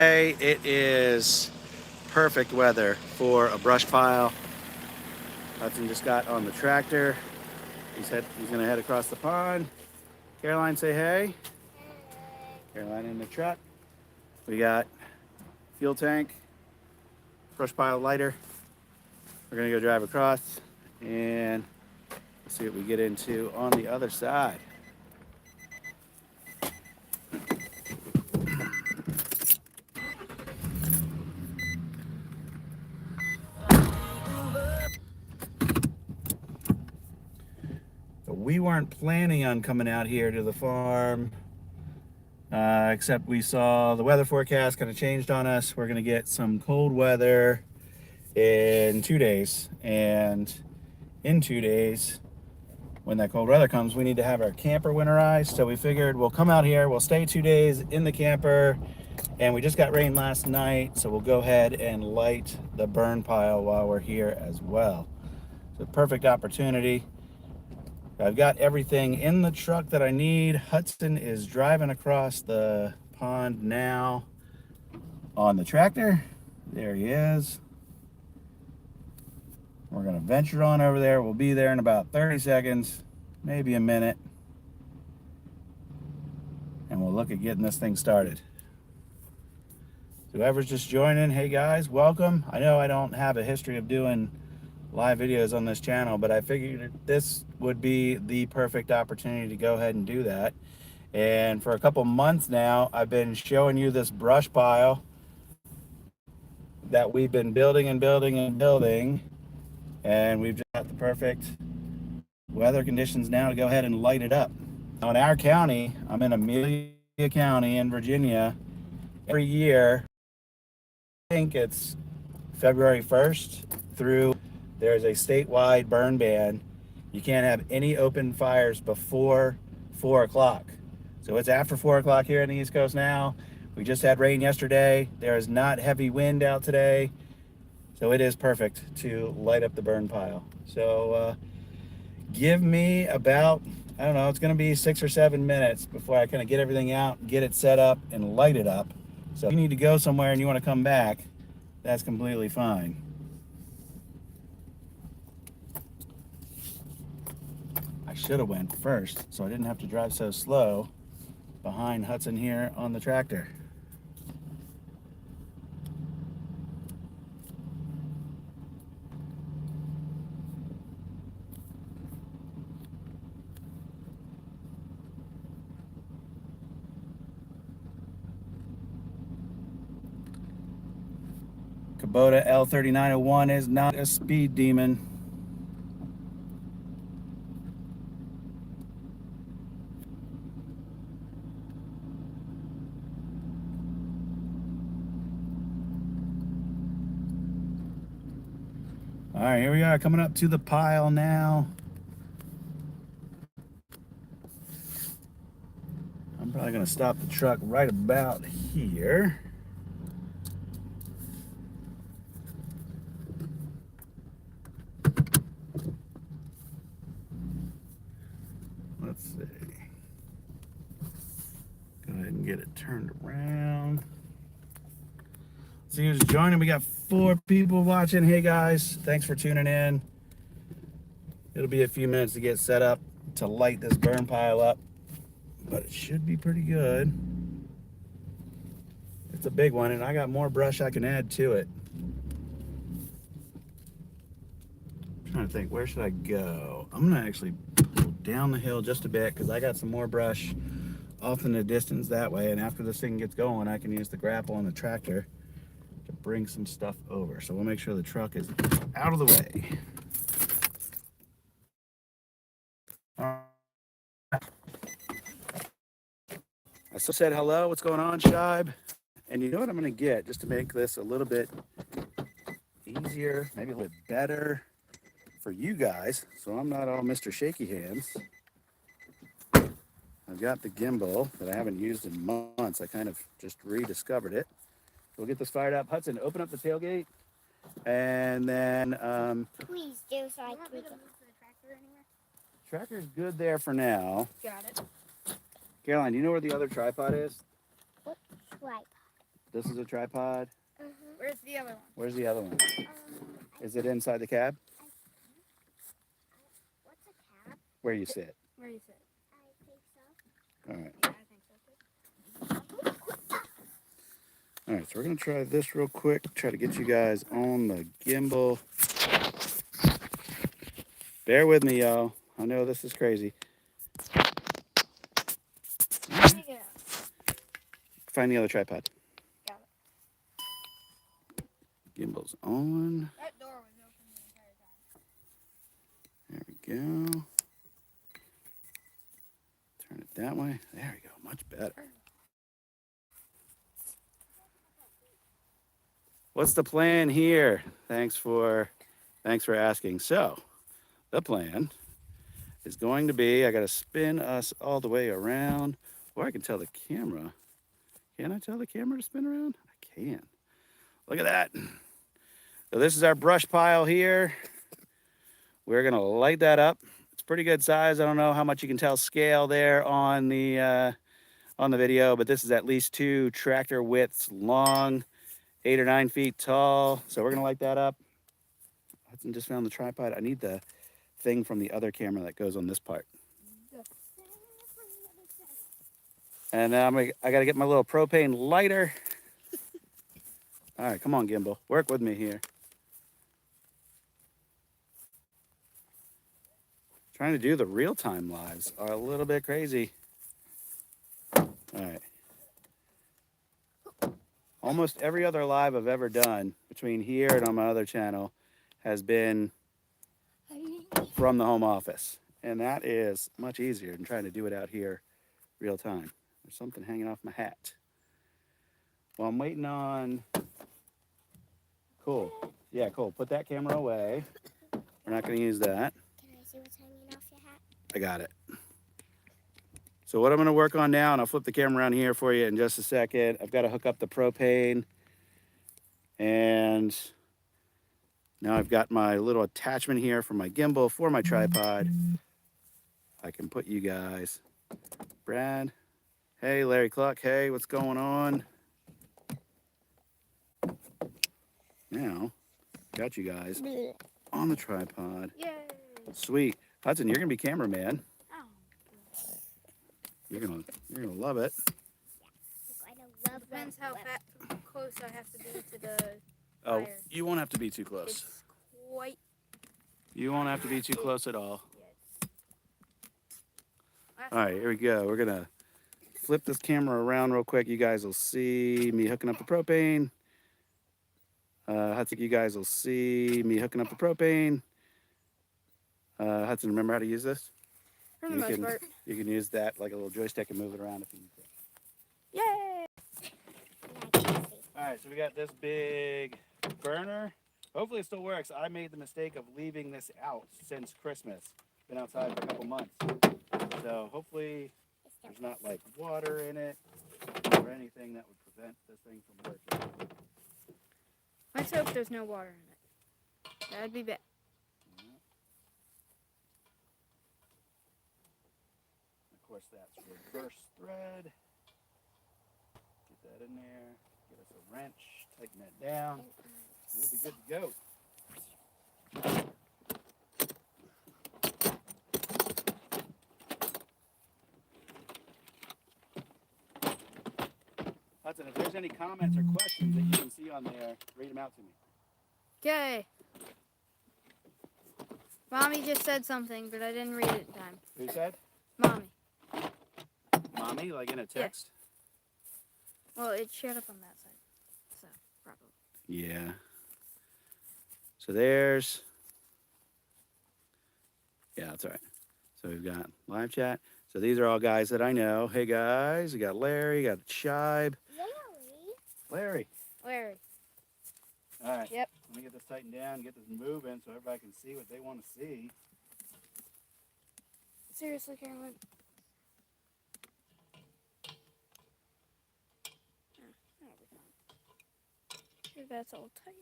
Hey, it is perfect weather for a brush pile. Hudson just got on the tractor. He's gonna head across the pond. Caroline, say hey. Caroline in the truck. We got fuel tank, brush pile lighter. We're gonna go drive across and see what we get into on the other side. So we weren't planning on coming out here to the farm, except we saw the weather forecast kind of changed on us. We're gonna get some cold weather in 2 days, and in 2 days, when that cold weather comes, we need to have our camper winterized. So we figured we'll come out here, we'll stay 2 days in the camper, and we just got rain last night, so we'll go ahead and light the burn pile while we're here as well. So perfect opportunity. I've got everything in the truck that I need. Hudson is driving across the pond now on the tractor. There he is. We're gonna venture on over there. We'll be there in about 30 seconds, maybe a minute. And we'll look at getting this thing started. Whoever's just joining, hey guys, welcome. I know I don't have a history of doing live videos on this channel, but I figured this would be the perfect opportunity to go ahead and do that. And for a couple months now, I've been showing you this brush pile that we've been building and building and building. And we've just got the perfect weather conditions now to go ahead and light it up. Now in our county, I'm in Amelia County in Virginia. Every year, I think it's February 1st through, there's a statewide burn ban. You can't have any open fires before 4 o'clock. So it's after 4 o'clock here on the East Coast now. We just had rain yesterday. There is not heavy wind out today. So it is perfect to light up the burn pile. So give me about, I don't know, it's gonna be 6 or 7 minutes before I kind of get everything out, get it set up and light it up. So if you need to go somewhere and you want to come back, that's completely fine. I should have went first so I didn't have to drive so slow behind Hudson here on the tractor. Kubota L3901 is not a speed demon. All right, here we are coming up to the pile now. I'm probably gonna stop the truck right about here. Let's see. Go ahead and get it turned around. See who's joining. We got 4 people watching. Hey guys, thanks for tuning in. It'll be a few minutes to get set up to light this burn pile up, but it should be pretty good. It's a big one, and I got more brush I can add to it. I'm trying to think, where should I go? I'm gonna actually go down the hill just a bit because I got some more brush off in the distance that way, and after this thing gets going, I can use the grapple on the tractor to bring some stuff over. So we'll make sure the truck is out of the way. I still said hello. What's going on, Shibe? And you know what I'm going to get just to make this a little bit easier, maybe a little bit better for you guys, so I'm not all Mr. Shaky Hands. I've got the gimbal that I haven't used in months. I kind of just rediscovered it. We'll get this fired up. Hudson, open up the tailgate, and then please do, so I can move the tractor anywhere. Tractor's good there for now. Got it. Caroline, do you know where the other tripod is? What tripod? This is a tripod. Where's the other one? Where's the other one? Is it inside the cab? What's a cab? Where you sit. Where you sit? I think so. All right. Yeah, I think so too. All right, so we're going to try this real quick. Try to get you guys on the gimbal. Bear with me, y'all. I know this is crazy. Take it out. Find the other tripod. Got it. Gimbal's on. That door was open the entire time. There we go. Turn it that way. There we go. Much better. What's the plan here? Thanks for asking. So, the plan is going to be, I got to spin us all the way around, or I can tell the camera. Can I tell the camera to spin around? I can. Look at that. So this is our brush pile here. We're gonna light that up. It's pretty good size. I don't know how much you can tell scale there on the video, but this is at least 2 tractor widths long, 8 or 9 feet tall. So we're gonna light that up. Hudson just found the tripod. I need the thing from the other camera that goes on this part. And now I gotta get my little propane lighter. All right, come on, gimbal. Work with me here. Trying to do the real-time lives are a little bit crazy. All right. Almost every other live I've ever done between here and on my other channel has been from the home office. And that is much easier than trying to do it out here real time. There's something hanging off my hat. Well, I'm waiting on... Cool. Yeah, cool. Put that camera away. We're not going to use that. Can I see what's hanging off your hat? I got it. So what I'm going to work on now, and I'll flip the camera around here for you in just a second. I've got to hook up the propane. And now I've got my little attachment here for my gimbal for my tripod. I can put you guys. Brad. Hey, Larry Cluck. Hey, what's going on? Now, got you guys on the tripod. Yay! Sweet. Hudson, you're going to be cameraman. Oh. You're gonna love it. Depends how close I have to be to the Oh, fire. you won't have to be too close. It's quite... You won't have to be too close at all. Yeah. All right, here we go. We're gonna flip this camera around real quick. You guys will see me hooking up the propane. Hudson, you guys will see me hooking up the propane. Hudson, remember how to use this? For the most part. You can use that like a little joystick and move it around if you need to. Yay! All right, so we got this big burner. Hopefully it still works. I made the mistake of leaving this out since Christmas. Been outside for a couple months. So hopefully there's not like water in it or anything that would prevent this thing from working. Let's hope there's no water in it. That'd be bad. Of course, that's reverse thread. Get that in there. Get us a wrench. Tighten that down. We'll be good to go. Hudson, if there's any comments or questions that you can see on there, read them out to me. Okay. Mommy just said something, but I didn't read it in time. Who said? Mommy. Mommy, like in a text? Well, it showed up on that side. So, probably. Yeah. So there's... Yeah, that's all right. So we've got live chat. So these are all guys that I know. Hey, guys. We got Larry. We got Shibe. Larry. Larry. All right. Yep. Let me get this tightened down, get this moving so everybody can see what they want to see. Seriously, Caroline. That'll be fine. If that's all tight.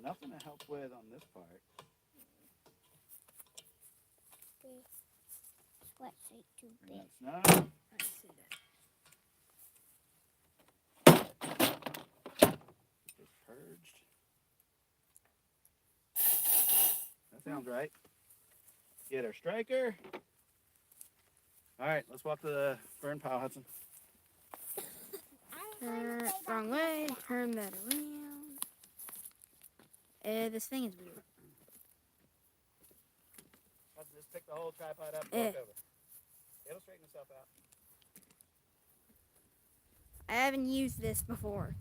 Nothing to help with on this part. wet streak too big. It's not. Let's see that. It's purged. That sounds right. Get our striker. All right, let's walk to the burn pile, Hudson. Wrong way. Turn that around. This thing is weird. Hudson, just pick the whole tripod up and walk over. It'll straighten itself out. I haven't used this before.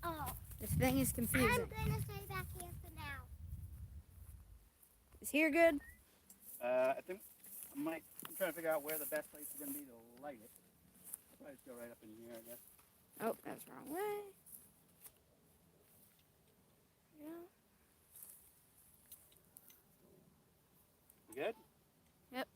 Oh, This thing is confusing. I'm gonna stay back here for now. Is here good? I think I'm trying to figure out where the best place is going to be to light it. I'll probably just go right up in here, I guess. Oh, that's the wrong way. Yeah. You good? Yep.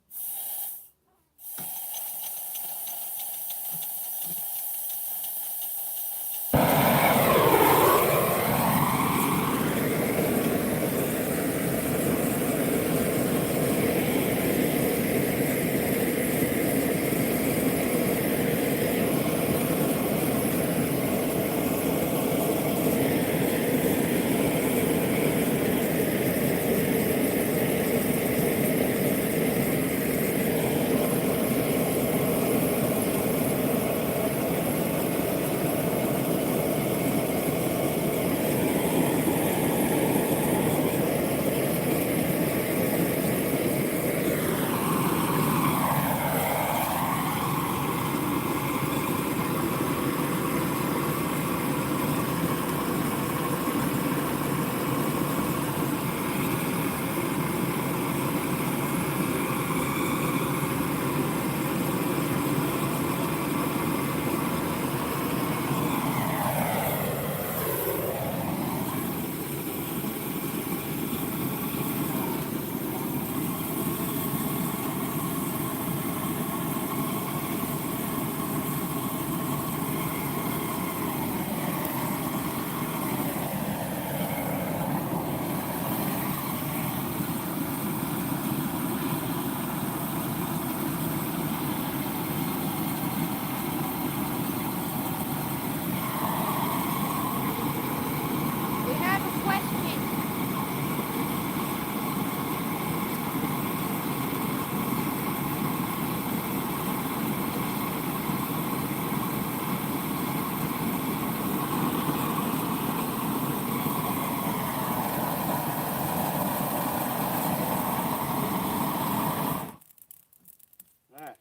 We have a question. All right.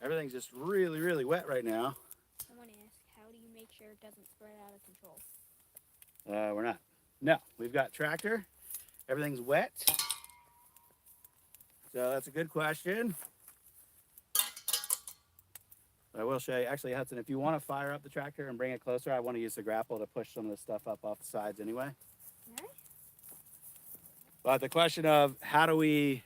Everything's just really, really wet right now. Someone asked, how do you make sure it doesn't spread out of control? We're not. No, we've got tractor. Everything's wet. So that's a good question. I will show you. Actually, Hudson, if you want to fire up the tractor and bring it closer, I want to use the grapple to push some of the stuff up off the sides anyway. Okay. But the question of how do we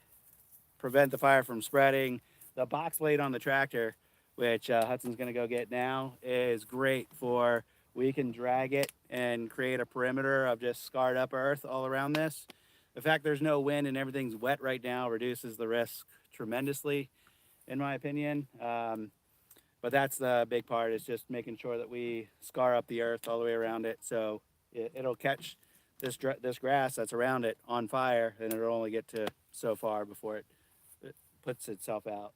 prevent the fire from spreading, the box blade on the tractor, which Hudson's going to go get now, is great for, we can drag it and create a perimeter of just scarred up earth all around this. The fact there's no wind and everything's wet right now reduces the risk tremendously, in my opinion. But that's the big part, is just making sure that we scar up the earth all the way around it, so it'll catch this grass that's around it on fire, and it'll only get to so far before it puts itself out.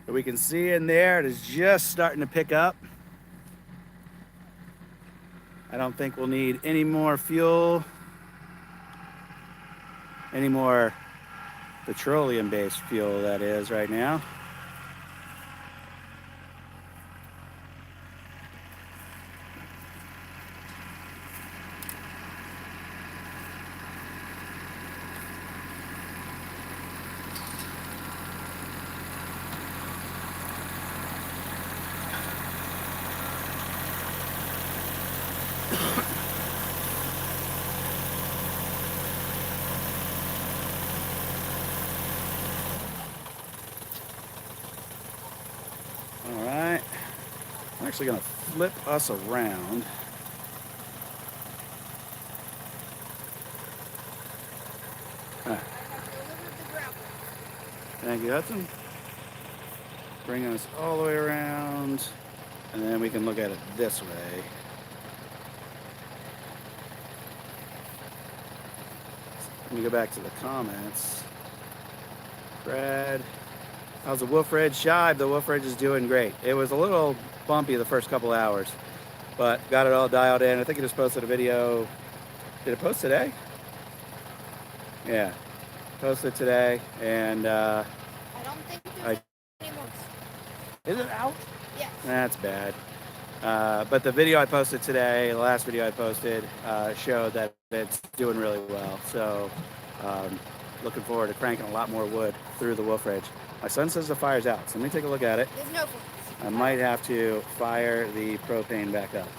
So we can see in there, it is just starting to pick up. I don't think we'll need any more fuel, any more petroleum-based fuel, that is, right now. actually going to flip us around. Thank you, Hudson. Bring us all the way around, and then we can look at it this way. Let me go back to the comments. Brad, how's the Wolf Ridge? Shive, the Wolf Ridge is doing great. It was a little bumpy the first couple hours, but got it all dialed in. I think it just posted a video. Did it post today? Yeah, posted today, and I don't think there's any more. Is it out? Yes. That's bad. But the video I posted today, the last video I posted, showed that it's doing really well. So looking forward to cranking a lot more wood through the Wolf Ridge. My son says the fire's out, so let me take a look at it. There's no fire. I might have to fire the propane back up.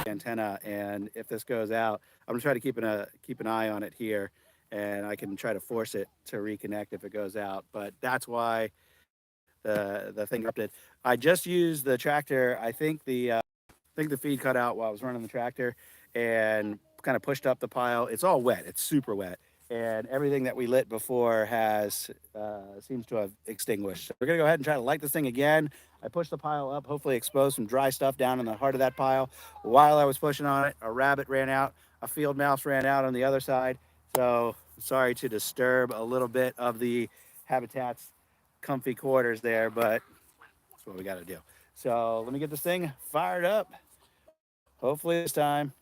Antenna, and if this goes out, I'm gonna try to keep an eye on it here, and I can try to force it to reconnect if it goes out. But that's why the thing erupted. I just used the tractor. I think the feed cut out while I was running the tractor, and kind of pushed up the pile. It's all wet. It's super wet, and everything that we lit before has seems to have extinguished. So we're gonna go ahead and try to light this thing again. I pushed the pile up, hopefully expose some dry stuff down in the heart of that pile. While I was pushing on it, a rabbit ran out, a field mouse ran out on the other side. So sorry to disturb a little bit of the habitat's comfy quarters there, but that's what we got to do. So let me get this thing fired up. Hopefully this time.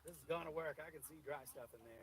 This is going to work. I can see dry stuff in there.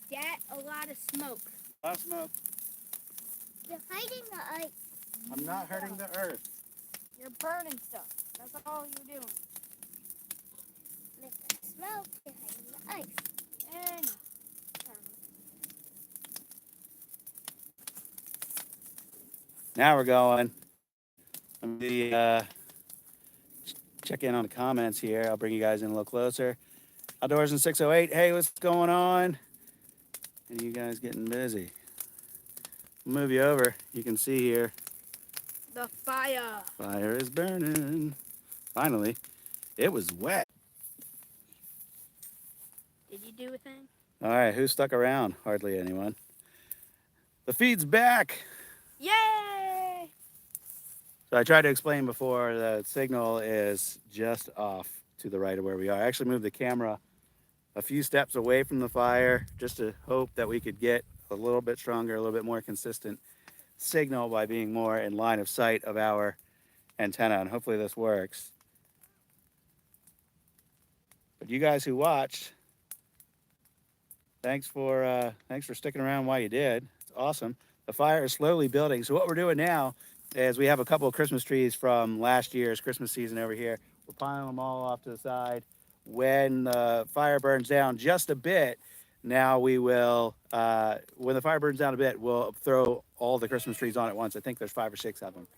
That a lot of smoke. A lot of smoke. You're fighting the ice. I'm not hurting the earth. You're burning stuff. That's all you're doing. Mr. Smoke behind the ice. And Now we're going. Let me check in on the comments here. I'll bring you guys in a little closer. Outdoors in 608. Hey, what's going on? And you guys getting busy. I'll move you over. You can see here. the fire. Fire is burning. Finally, it was wet. Did you do a thing? All right, who stuck around? Hardly anyone. The feed's back. Yay! So I tried to explain before the signal is just off to the right of where we are. I actually moved the camera a few steps away from the fire just to hope that we could get a little bit stronger, a little bit more consistent signal by being more in line of sight of our antenna, and hopefully this works. But you guys who watched, thanks for sticking around while you did. It's awesome. The fire is slowly building. So what we're doing now is we have a couple of Christmas trees from last year's Christmas season over here. We're piling them all off to the side. When the fire burns down just a bit, now we will, when the fire burns down a bit, we'll throw all the Christmas trees on at once. I think there's 5 or 6 of them.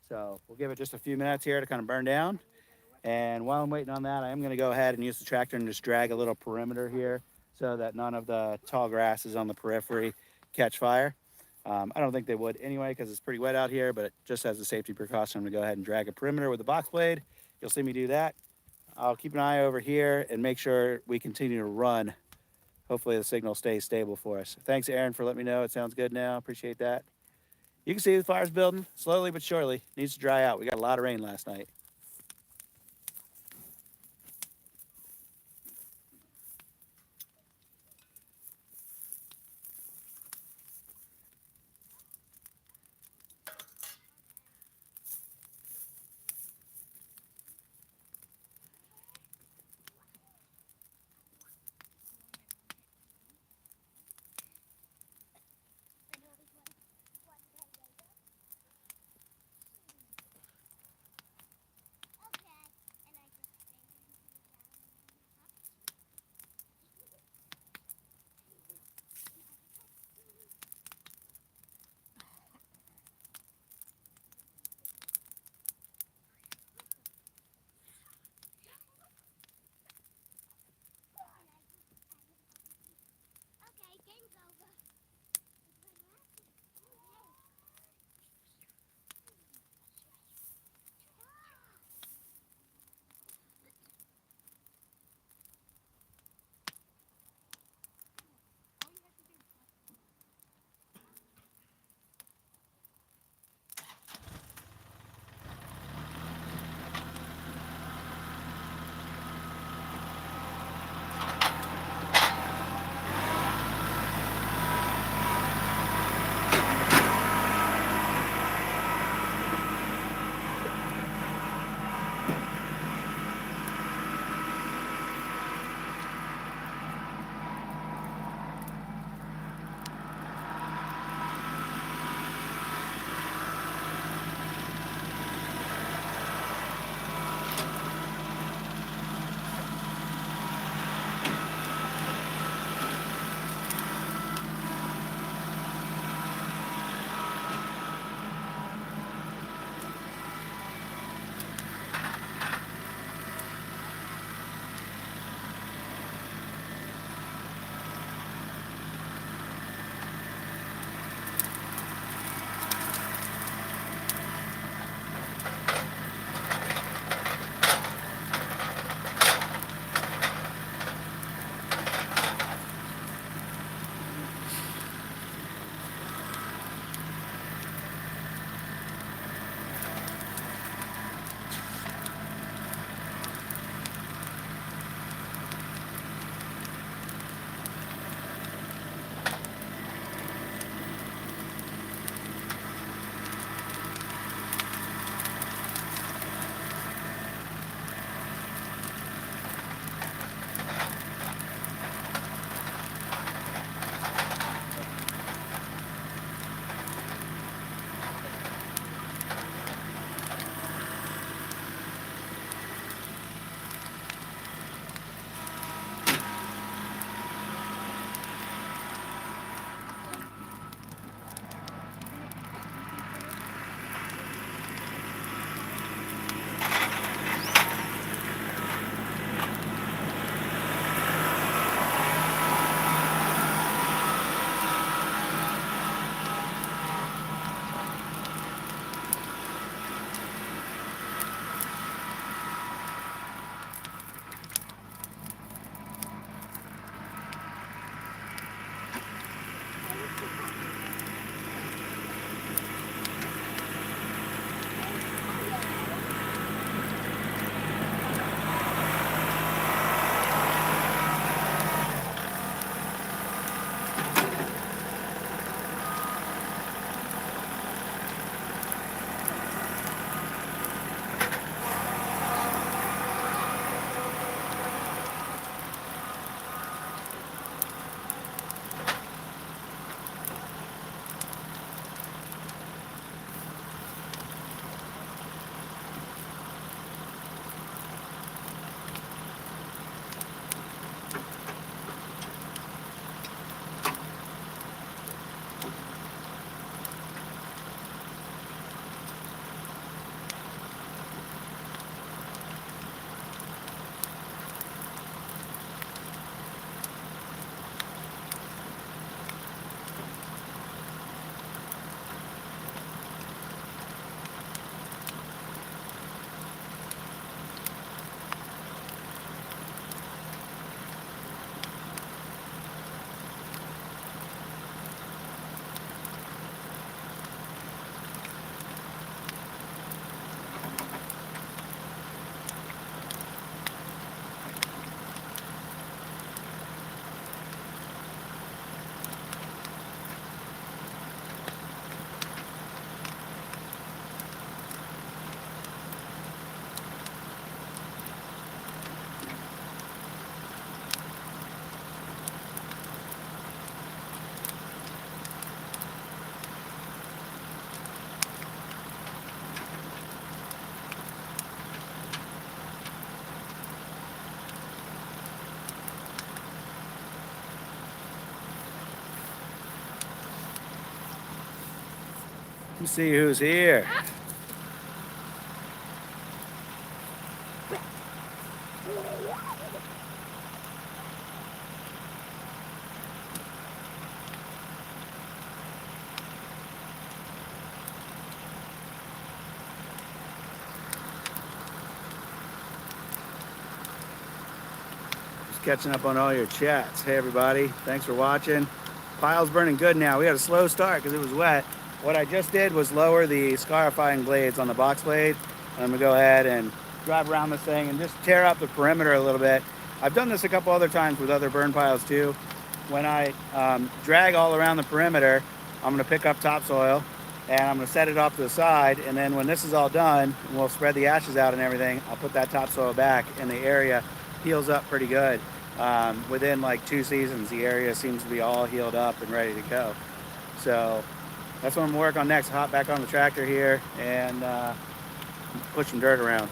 So we'll give it just a few minutes here to kind of burn down. And while I'm waiting on that, I am going to go ahead and use the tractor and just drag a little perimeter here so that none of the tall grasses on the periphery catch fire. I don't think they would anyway because it's pretty wet out here, but just as a safety precaution, I'm going to go ahead and drag a perimeter with the box blade. You'll see me do that. I'll keep an eye over here and make sure we continue to run. Hopefully the signal stays stable for us. Thanks, Aaron, for letting me know. It sounds good now. Appreciate that. You can see the fire's building slowly but surely. Needs to dry out. We got a lot of rain last night. Let's see who's here. Catching up on all your chats. Hey everybody, thanks for watching. Pile's burning good now. We had a slow start because it was wet. What I just did was lower the scarifying blades on the box blade. I'm gonna go ahead and drive around this thing and just tear up the perimeter a little bit. I've done this a couple other times with other burn piles too. When I drag all around the perimeter, I'm gonna pick up topsoil and I'm gonna set it off to the side, and then when this is all done, and we'll spread the ashes out and everything, I'll put that topsoil back and the area heals up pretty good. Within like 2 seasons, the area seems to be all healed up and ready to go. So that's what I'm gonna work on next. Hop back on the tractor here and push some dirt around.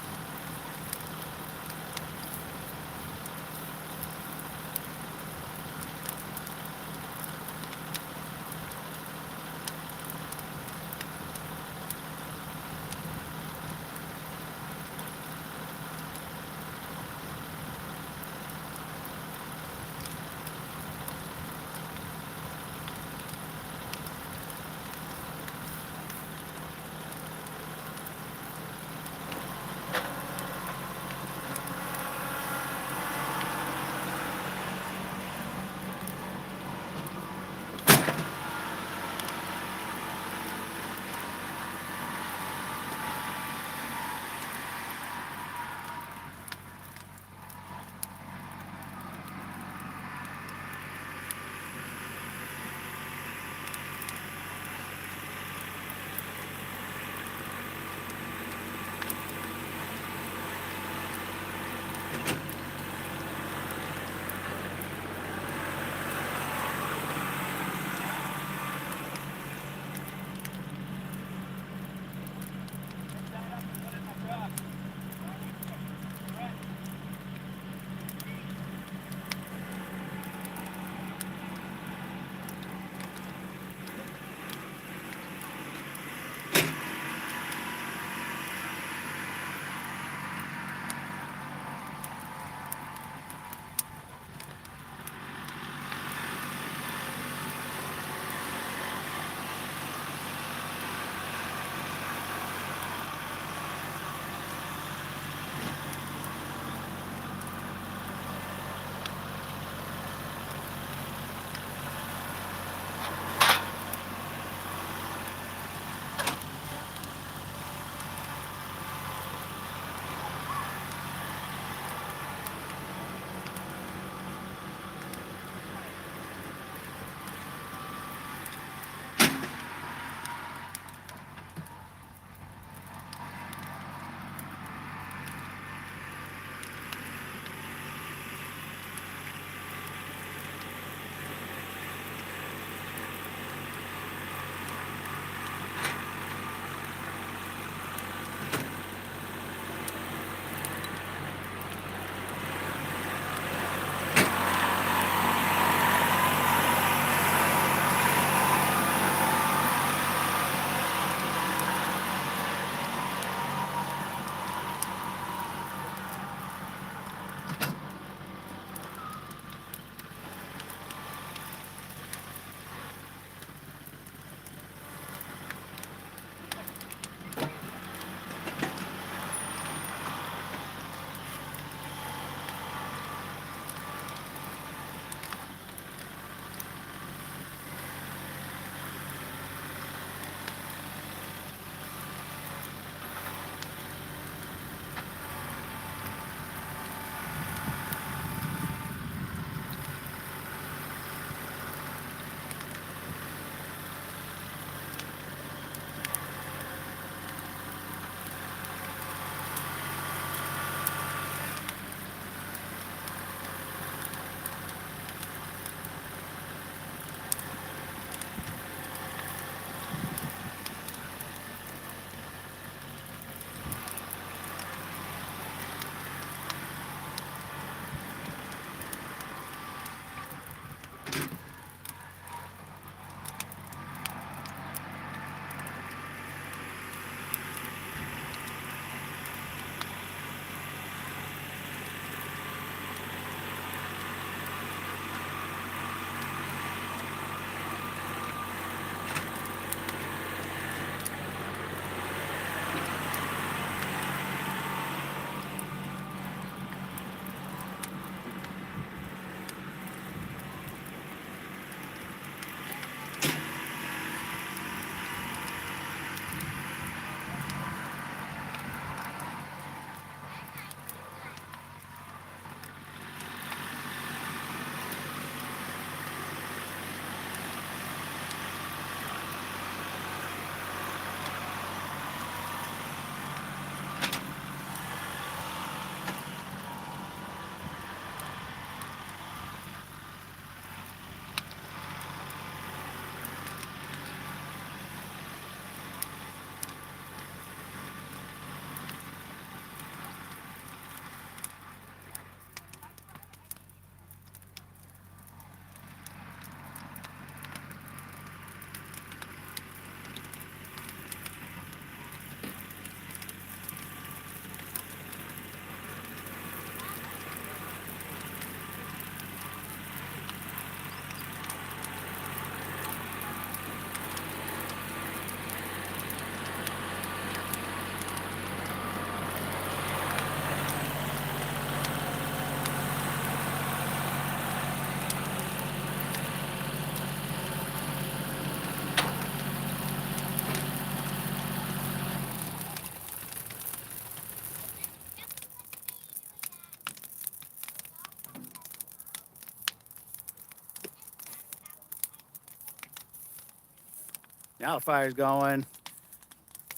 Now the fire's going.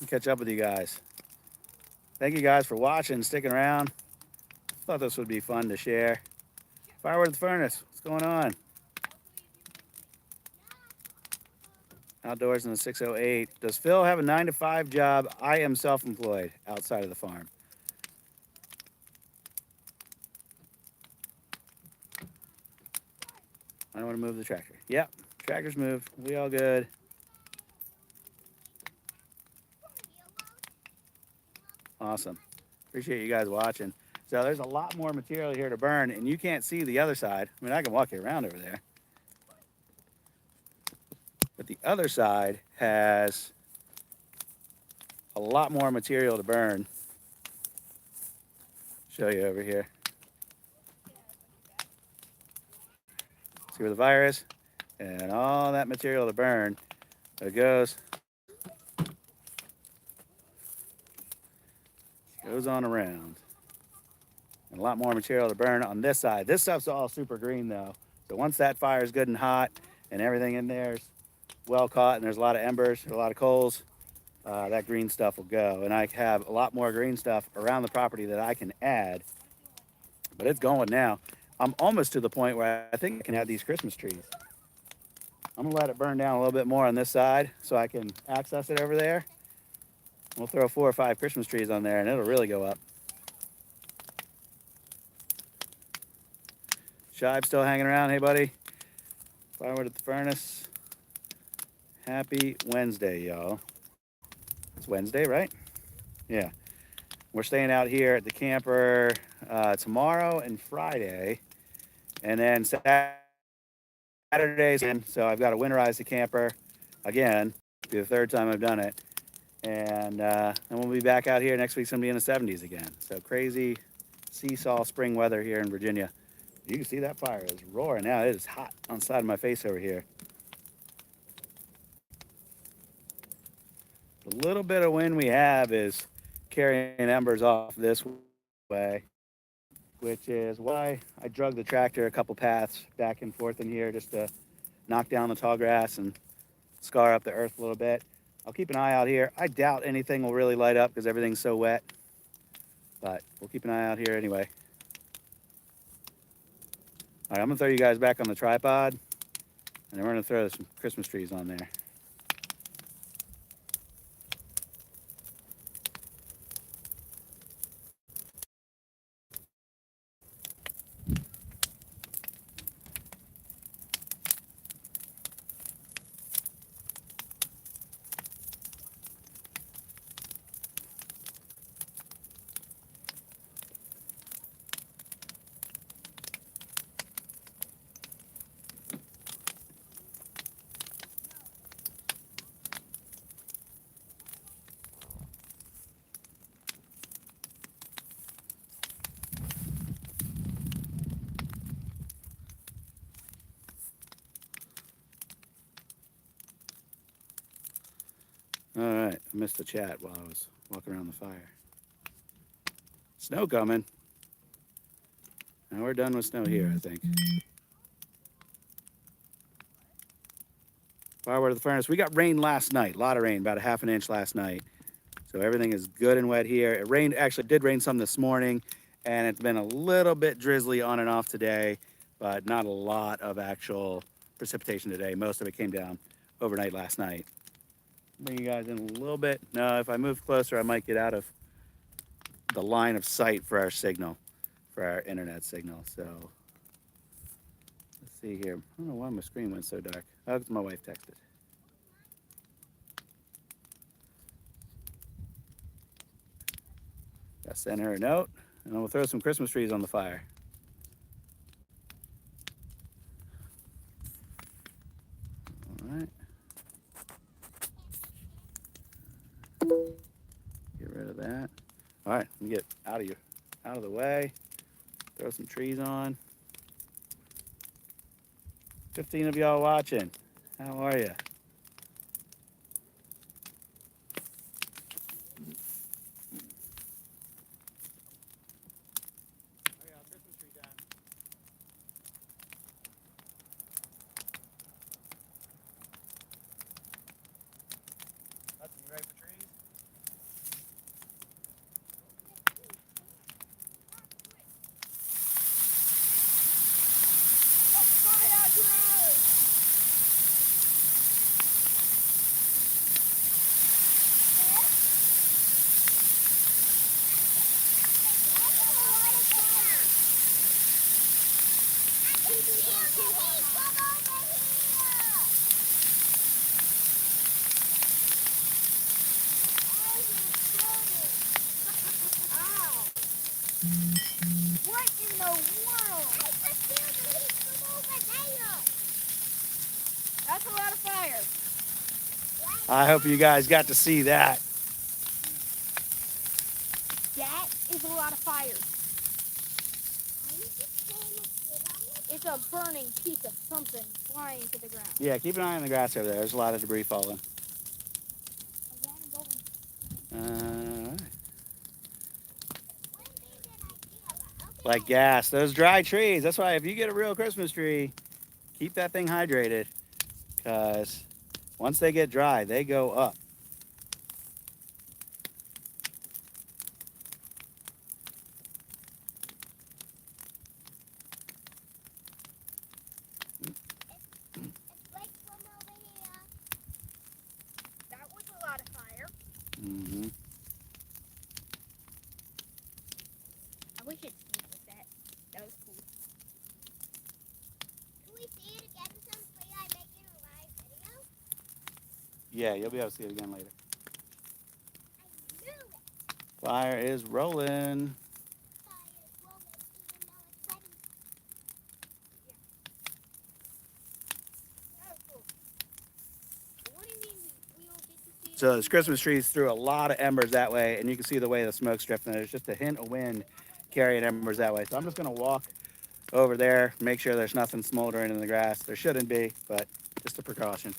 I'll catch up with you guys. Thank you guys for watching, sticking around. Thought this would be fun to share. Firewood at the furnace. What's going on? Outdoors in the 608. Does Phil have a 9 to 5 job? I am self-employed outside of the farm. I don't want to move the tractor. Yep, tractor's moved. We all good. Awesome. Appreciate you guys watching. So there's a lot more material here to burn, and you can't see the other side. I mean, I can walk you around over there. But the other side has a lot more material to burn. Show you over here. See where the fire is? And all that material to burn. There it goes. Goes on around. And a lot more material to burn on this side. This stuff's all super green though. So once that fire is good and hot and everything in there is well caught and there's a lot of embers, a lot of coals, that green stuff will go. And I have a lot more green stuff around the property that I can add. But it's going now. I'm almost to the point where I think I can add these Christmas trees. I'm gonna let it burn down a little bit more on this side so I can access it over there. We'll throw 4 or 5 Christmas trees on there and it'll really go up. Shive's still hanging around. Hey, buddy. Firewood at the furnace. Happy Wednesday, y'all. It's Wednesday, right? Yeah. We're staying out here at the camper tomorrow and Friday. And then Saturdays. So I've got to winterize the camper again. It'll be the 3rd time I've done it. And we'll be back out here next week. It's going to be in the 70s again. So crazy seesaw spring weather here in Virginia. You can see that fire is roaring now. It is hot on the side of my face over here. The little bit of wind we have is carrying embers off this way, which is why I drug the tractor a couple paths back and forth in here just to knock down the tall grass and scar up the earth a little bit. I'll keep an eye out here. I doubt anything will really light up because everything's so wet, but we'll keep an eye out here anyway. All right, I'm gonna throw you guys back on the tripod, and then we're gonna throw some Christmas trees on there. All right, I missed the chat while I was walking around the fire. Snow coming. Now we're done with snow here, I think. Firewood at the furnace. We got rain last night, a lot of rain, about a ½ inch last night. So everything is good and wet here. It rained, actually did rain some this morning, and it's been a little bit drizzly on and off today, but not a lot of actual precipitation today. Most of it came down overnight last night. Bring you guys in a little bit. No, if I move closer, I might get out of the line of sight for our signal, for our internet signal. So let's see here. I don't know why my screen went so dark. Oh, it's my wife texted. Gotta send her a note, and we'll throw some Christmas trees on the fire. All right. Get rid of that. All right, let me get out of the way. Throw some trees on. 15 of y'all watching. How are you? What in the world? That's a lot of fire. I hope you guys got to see that. That is a lot of fire. It's a burning piece of something flying to the ground. Yeah, keep an eye on the grass over there. There's a lot of debris falling. Like gas. Those dry trees. That's why if you get a real Christmas tree, keep that thing hydrated. Because once they get dry, they go up. That was a lot of fire. Mm-hmm. I wish it stayed with that. That was cool. Can we see it again someday? I make it a live video. Yeah, you'll be able to see it again later. I knew it. Fire is rolling. Fire is rolling even though it's ready. That was cool. What do you mean we don't get to see it? So this Christmas trees threw a lot of embers that way, and you can see the way the smoke's drifting. There's just a hint of wind carrying embers that way. So I'm just gonna walk over there, make sure there's nothing smoldering in the grass. There shouldn't be, but just a precaution.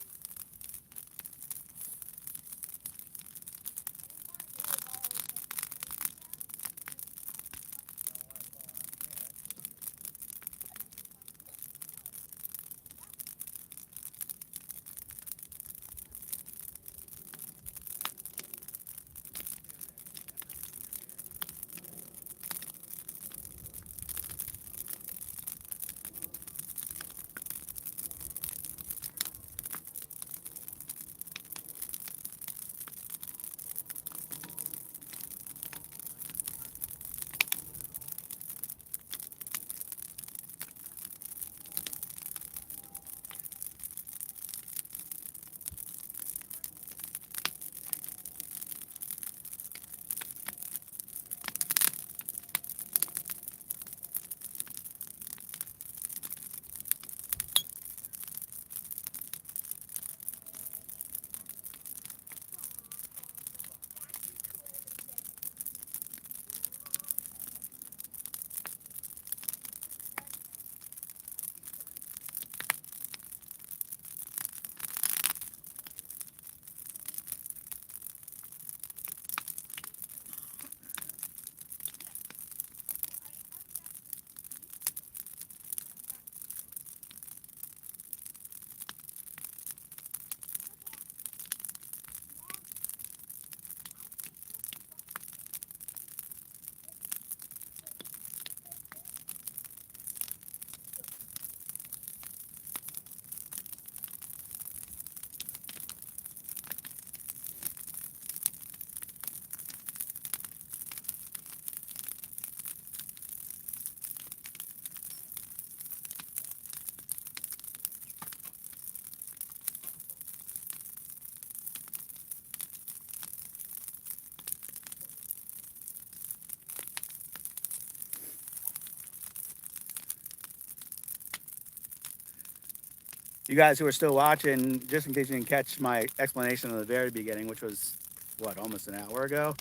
You guys who are still watching, just in case you didn't catch my explanation in the very beginning, which was, what, almost an hour ago,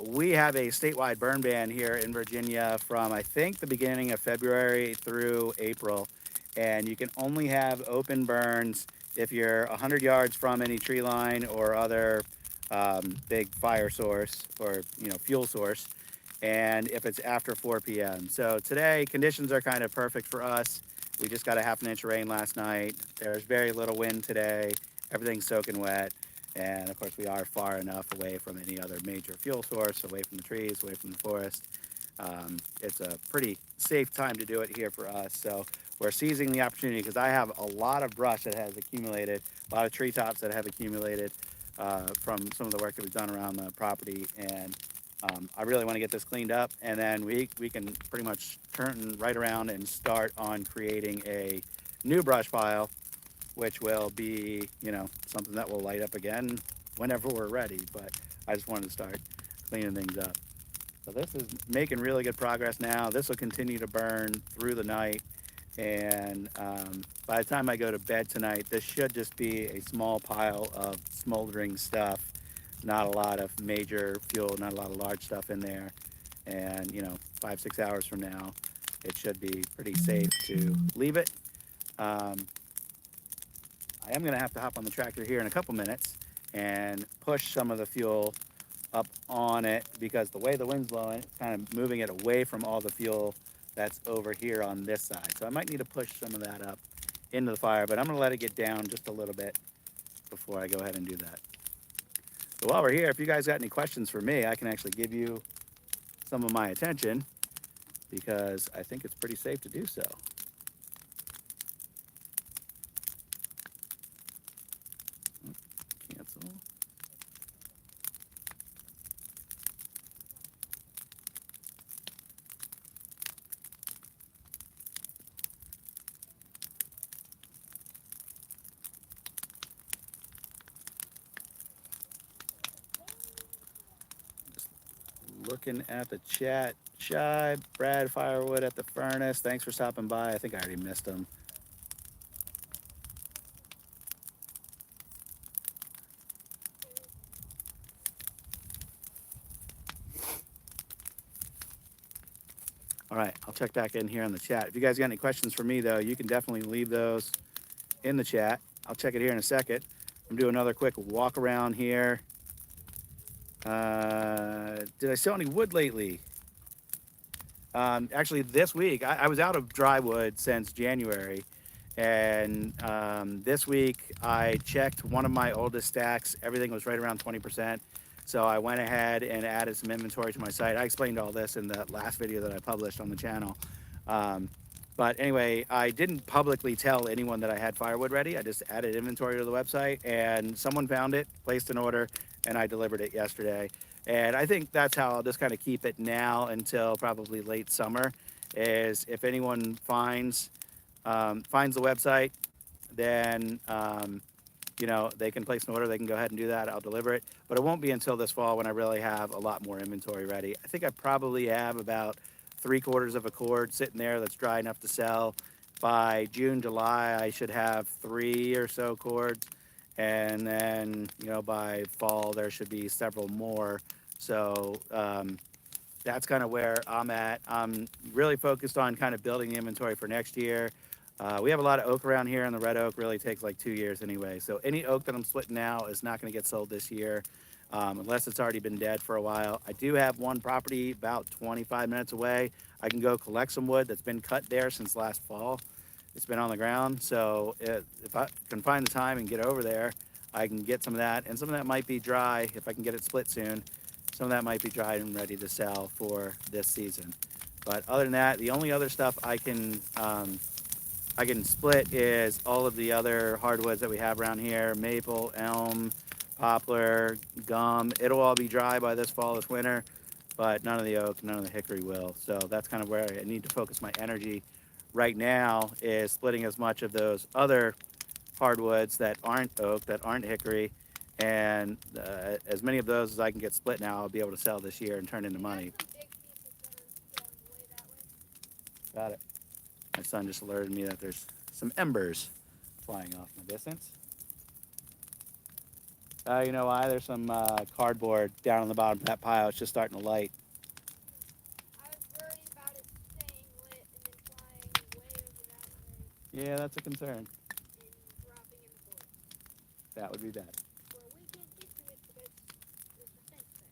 we have a statewide burn ban here in Virginia from, I think, the beginning of February through April. And you can only have open burns if you're 100 yards from any tree line or other big fire source or, fuel source. And if it's after 4 p.m. So today, conditions are kind of perfect for us. We just got a half an inch of rain last night. There's very little wind today. Everything's soaking wet. And of course, we are far enough away from any other major fuel source, away from the trees, away from the forest. It's a pretty safe time to do it here for us. So we're seizing the opportunity because I have a lot of brush that has accumulated, a lot of treetops that have accumulated from some of the work that we've done around the property. And I really want to get this cleaned up, and then we can pretty much turn right around and start on creating a new brush pile, which will be, you know, something that will light up again whenever we're ready. But I just wanted to start cleaning things up. So this is making really good progress now. This will continue to burn through the night. And by the time I go to bed tonight, this should just be a small pile of smoldering stuff. Not a lot of major fuel, not a lot of large stuff in there. And, you know, 5-6 hours from now, it should be pretty safe to leave it. I am going to have to hop on the tractor here in a couple minutes and push some of the fuel up on it, because the way the wind's blowing, it's kind of moving it away from all the fuel that's over here on this side. So I might need to push some of that up into the fire, but I'm going to let it get down just a little bit before I go ahead and do that. So while we're here, if you guys got any questions for me, I can actually give you some of my attention, because I think it's pretty safe to do so. Cancel. Looking at the chat. Shy, Brad, firewood at the furnace. Thanks for stopping by. I think I already missed them. All right, I'll check back in here on the chat. If you guys got any questions for me, though, you can definitely leave those in the chat. I'll check it here in a second. I'm doing another quick walk around here. Did I sell any wood lately? Actually, this week, I was out of dry wood since January. And this week, I checked one of my oldest stacks. Everything was right around 20%. So I went ahead and added some inventory to my site. I explained all this in the last video that I published on the channel. But anyway, I didn't publicly tell anyone that I had firewood ready. I just added inventory to the website, and someone found it, placed an order, and I delivered it yesterday. And I think that's how I'll just kind of keep it now until probably late summer, is if anyone finds the website, then you know, they can place an order, they can go ahead and do that, I'll deliver it. But it won't be until this fall when I really have a lot more inventory ready. I think I probably have about 3/4 of a cord sitting there that's dry enough to sell. By June, July, I should have 3 or so cords. And then, you know, by fall, there should be several more. So that's kind of where I'm at. I'm really focused on kind of building the inventory for next year. We have a lot of oak around here, and the red oak really takes like 2 years anyway. So any oak that I'm splitting now is not going to get sold this year, unless it's already been dead for a while. I do have one property about 25 minutes away. I can go collect some wood that's been cut there since last fall. It's been on the ground. So if I can find the time and get over there, I can get some of that. And some of that might be dry if I can get it split soon. Some of that might be dried and ready to sell for this season. But other than that, the only other stuff I can split is all of the other hardwoods that we have around here: maple, elm, poplar, gum. It'll all be dry by this fall, this winter, but none of the oak, none of the hickory will. So that's kind of where I need to focus my energy right now, is splitting as much of those other hardwoods that aren't oak, that aren't hickory, and as many of those as I can get split now, I'll be able to sell this year and turn into money. Got it. My son just alerted me that there's some embers flying off in the distance. You know why? There's some cardboard down on the bottom of that pile. It's just starting to light. I was worried about it staying lit and then flying way over that way Yeah, that's a concern. and dropping in the forest. That would be bad. Well, we can't get to it because there's a fence there.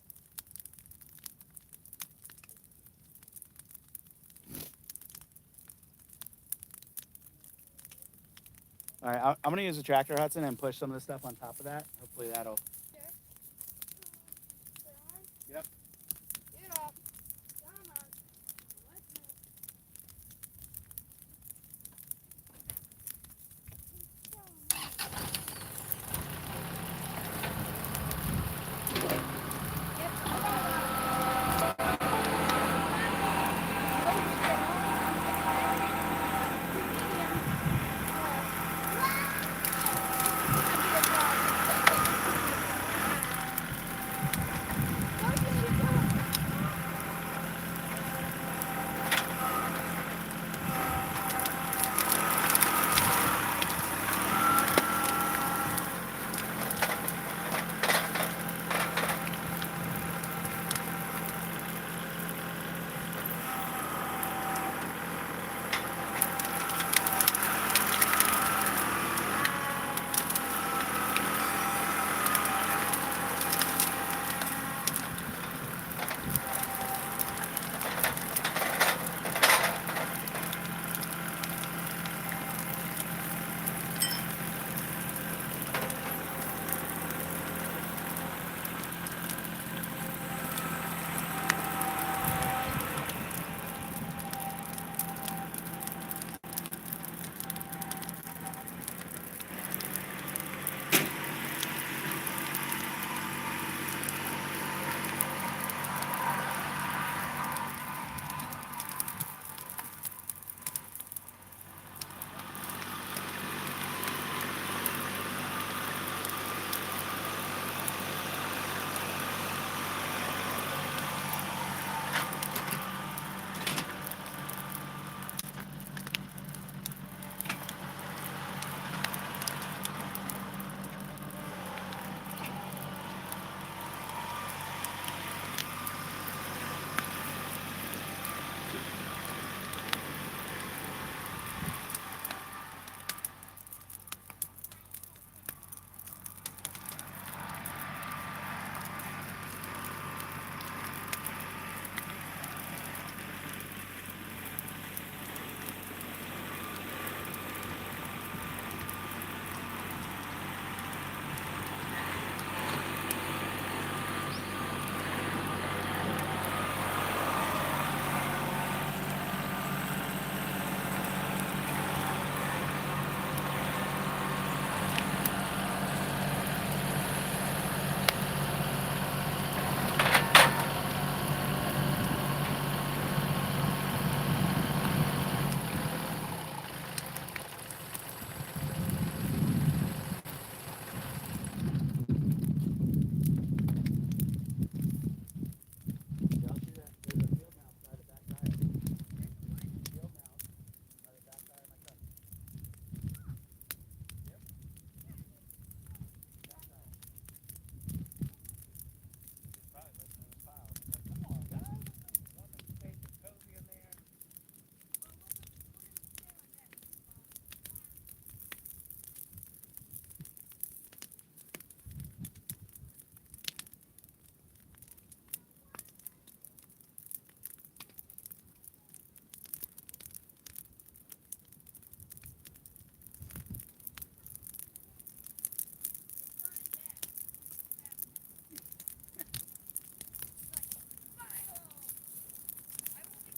All right, I'm gonna use the tractor, Hudson, and push some of the stuff on top of that. Hopefully that'll. Okay. Put on. Yep. Get up. Come on. Let's move.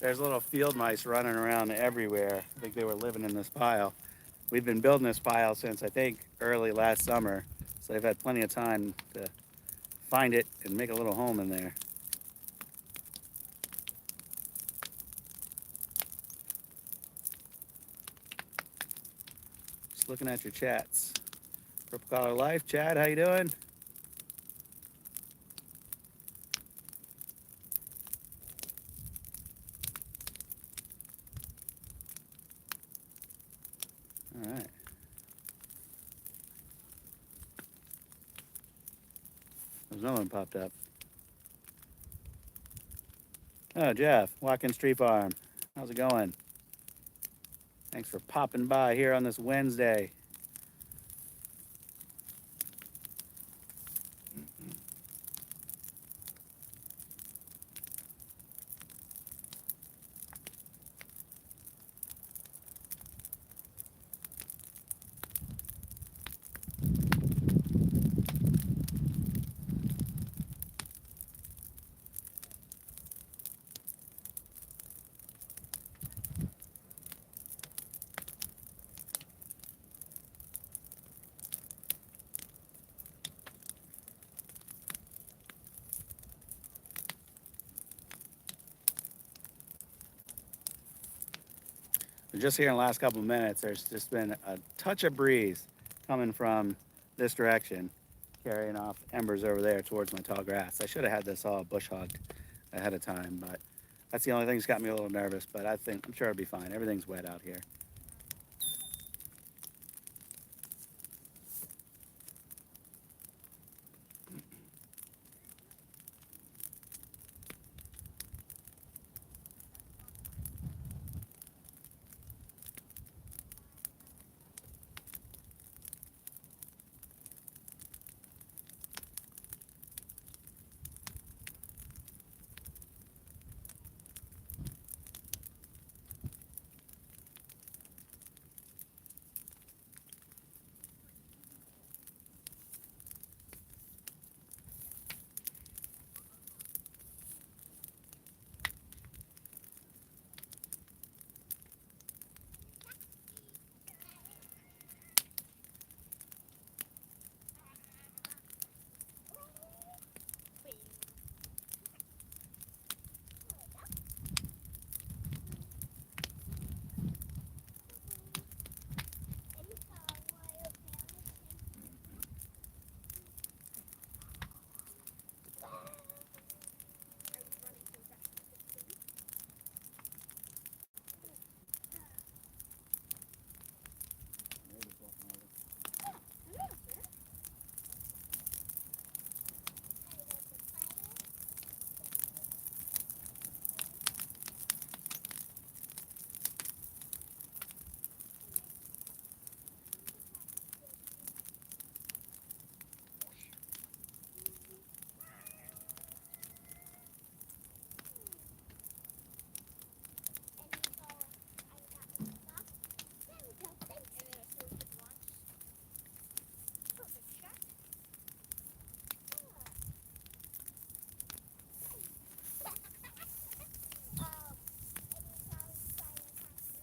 There's little field mice running around everywhere. I think they were living in this pile. We've been building this pile since I think early last summer, so they've had plenty of time to find it and make a little home in there. Just looking at your chats. Purple Collar Life, Chad, how you doing? All right. There's another one popped up. Oh, Jeff, Watkins Tree Farm. How's it going? Thanks for popping by here on this Wednesday. Just here in the last couple of minutes, there's just been a touch of breeze coming from this direction, carrying off embers over there towards my tall grass. I should have had this all bush hogged ahead of time, but that's the only thing that's got me a little nervous, but I'm sure it'll be fine. Everything's wet out here.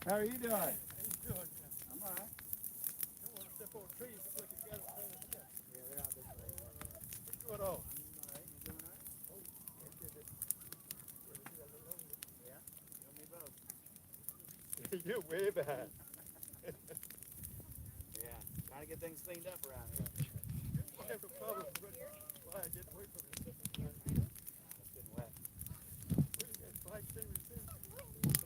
How are you doing? I'm all right. Don't want to step on trees. Looks like you got them kind of stuff. Yeah, they're out this way. What's going on? I'm all right. You doing all right? Oh, that's good. Yeah, we got a little over it. Yeah. You and me both. You're way behind. Yeah. Trying to get things cleaned up around here. I have no problem with fly getting away from it. It's getting wet. Where you got fly stingers too?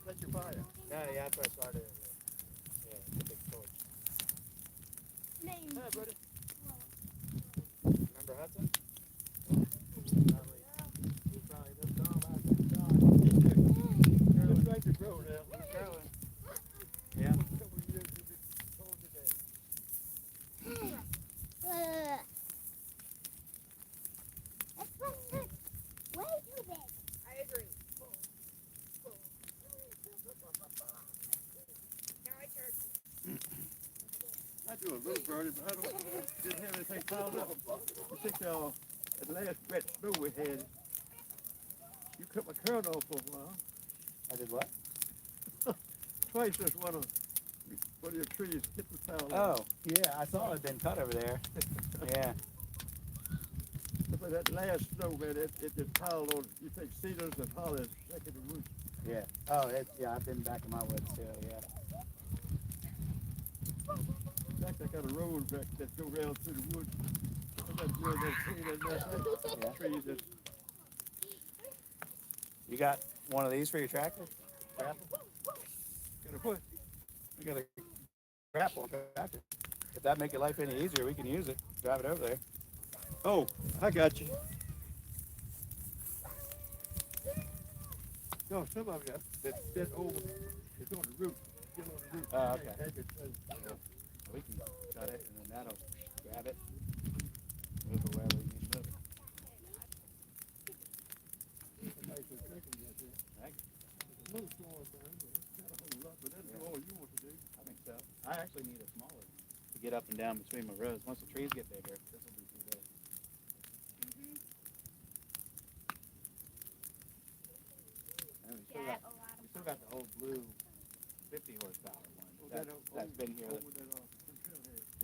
That's your fire. Yeah, that's where I started. Yeah, the big torch. Name. Hi, buddy. Remember Hudson? Probably. He's probably this tall back there. Looks like you're growing now. He's growing. Yeah. A couple of years you've been told today. This one's way too big. I agree. Now I turn. I do a little birdie, but I didn't have anything piled up. I think that last wet snow we had, you cut my current off for a while. I did what? Twice just one of your trees hit the towel. Oh, yeah, I saw it had been cut over there. Yeah. But that last snow, man, it just piled on. You think cedars and hollies shaking the roots. Yeah. Oh, yeah, I've been back in my woods too, yeah. In fact, I got a road that go around through the woods. I got really that tree and that trees that. You got one of these for your tractor? Grapple? Got a what? We got a grapple tractor. If that make your life any easier, we can use it. Drive it over there. Oh, I got you. No, some of them that bent over. It's on the root. Still on the root. Oh, okay. Yeah. We can cut it and then that'll grab it. Move it wherever we need to move it. Thank you. A little smaller thing, but it's not a whole lot. But that's all you want to do. I think so. I actually need a smaller one to get up and down between my rows. Once the trees get bigger, this will be too big. And we still got, the old blue 50 horsepower one. That's been here.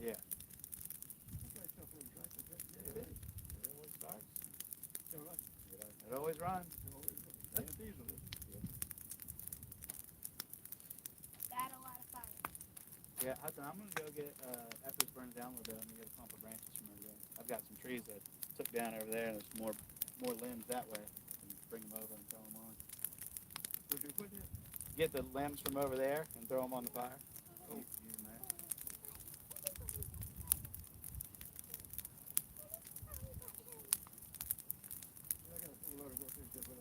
Yeah. It always starts. It always runs. That's diesel. Got a lot of fire. Yeah, Hudson, I'm gonna go get after it's burned down a little bit. I'm gonna get a clump of branches from over there. I've got some trees that took down over there, and there's more limbs that way. I can bring them over and throw them on. Would you put it? Get the limbs from over there and throw them on the fire. Oh, use them there. I got a whole lot of work to do, but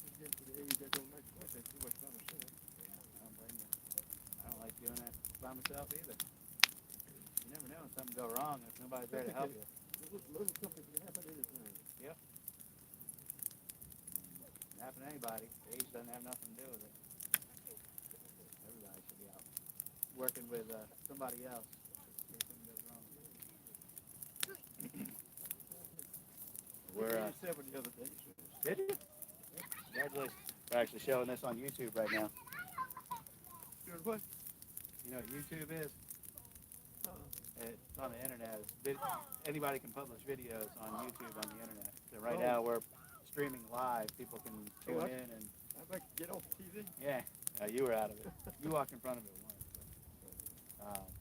just get to the age that don't make much. That's too much by myself. Yeah, I don't blame you. I don't like doing that by myself either. You never know when something go wrong if nobody's there to help you. Little something can happen anytime. Yep. Can happen to anybody. Age doesn't have nothing to do with it. Everybody should be out working with somebody else in case something goes wrong. We're 87 the other day. did you? Congratulations. We're actually showing this on YouTube right now. Doing what? You know what YouTube is? It's on the internet. Anybody can publish videos on YouTube on the internet. So right now we're streaming live. People can tune in and. I'd like to get off TV. Yeah, you were out of it. You walked in front of it once.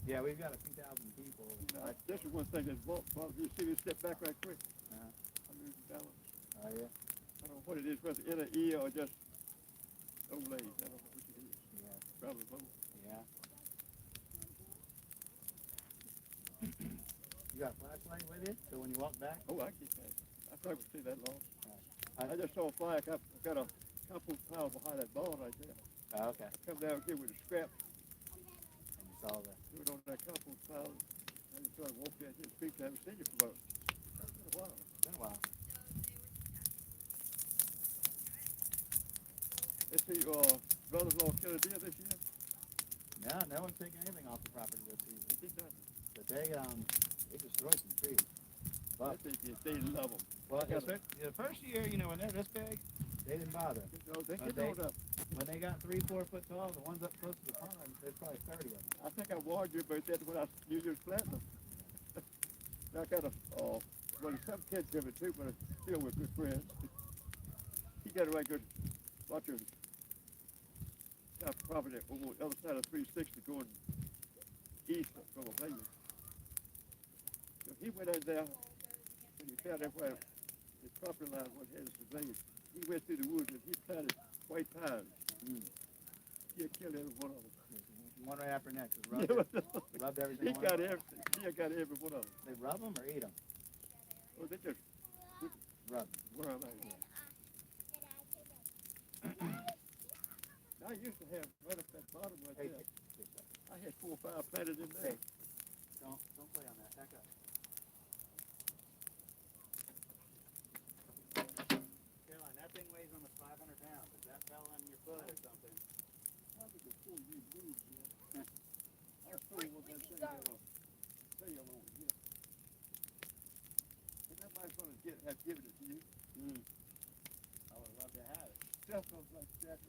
Yeah, we've got a few thousand people. This is one thing that's bothers me. See me step back right quick. Uh-huh. I lose balance. Oh yeah. I don't know what it is, whether inner ear or just old age. I don't know which it is. Yeah. Probably both. Yeah. You got a flashlight with you, so when you walk back. Oh, I get that. I probably see that long. I I just saw a flag. I've got a compost pile behind that barn right there. Oh, okay. I come down here with a scrap, And you saw the. do it on that compost pile, and just try to walk down here and speak. I haven't seen you for about a while. It's been a while. Let's see, brothers-in-law killed a deer this year. No, no one's taking anything off the property this season. He done. But they destroyed some trees. But They love them. well, the first year, when they're this big, they didn't bother. They But get rolled up. When they got 3-4 foot tall, the ones up close to the pond, there's probably 30 of them. I think I warned you about that when I knew you was planting them. I got some kids give it too, but still we're good friends. He got a right good bunch of property over the other side of 360 going east from a village. So he went in there and he found out where his property line was headed to the village. He went through the woods and he planted white pines. He had killed every one of them. One right after next. Rubbed everything He on. got every one of them. They rub them or eat them? Well, they just Rub. where am I? I used to have right up that bottom right Hey, there. I had 4 or 5 planted in there. Hey. Don't play on that. Back up. Caroline, that thing weighs almost 500 pounds. If that fell on your foot or something. Probably before you moved here. I told one that thing had a sail over here. And somebody's going to have given it to you. I would love to have it. settles like that,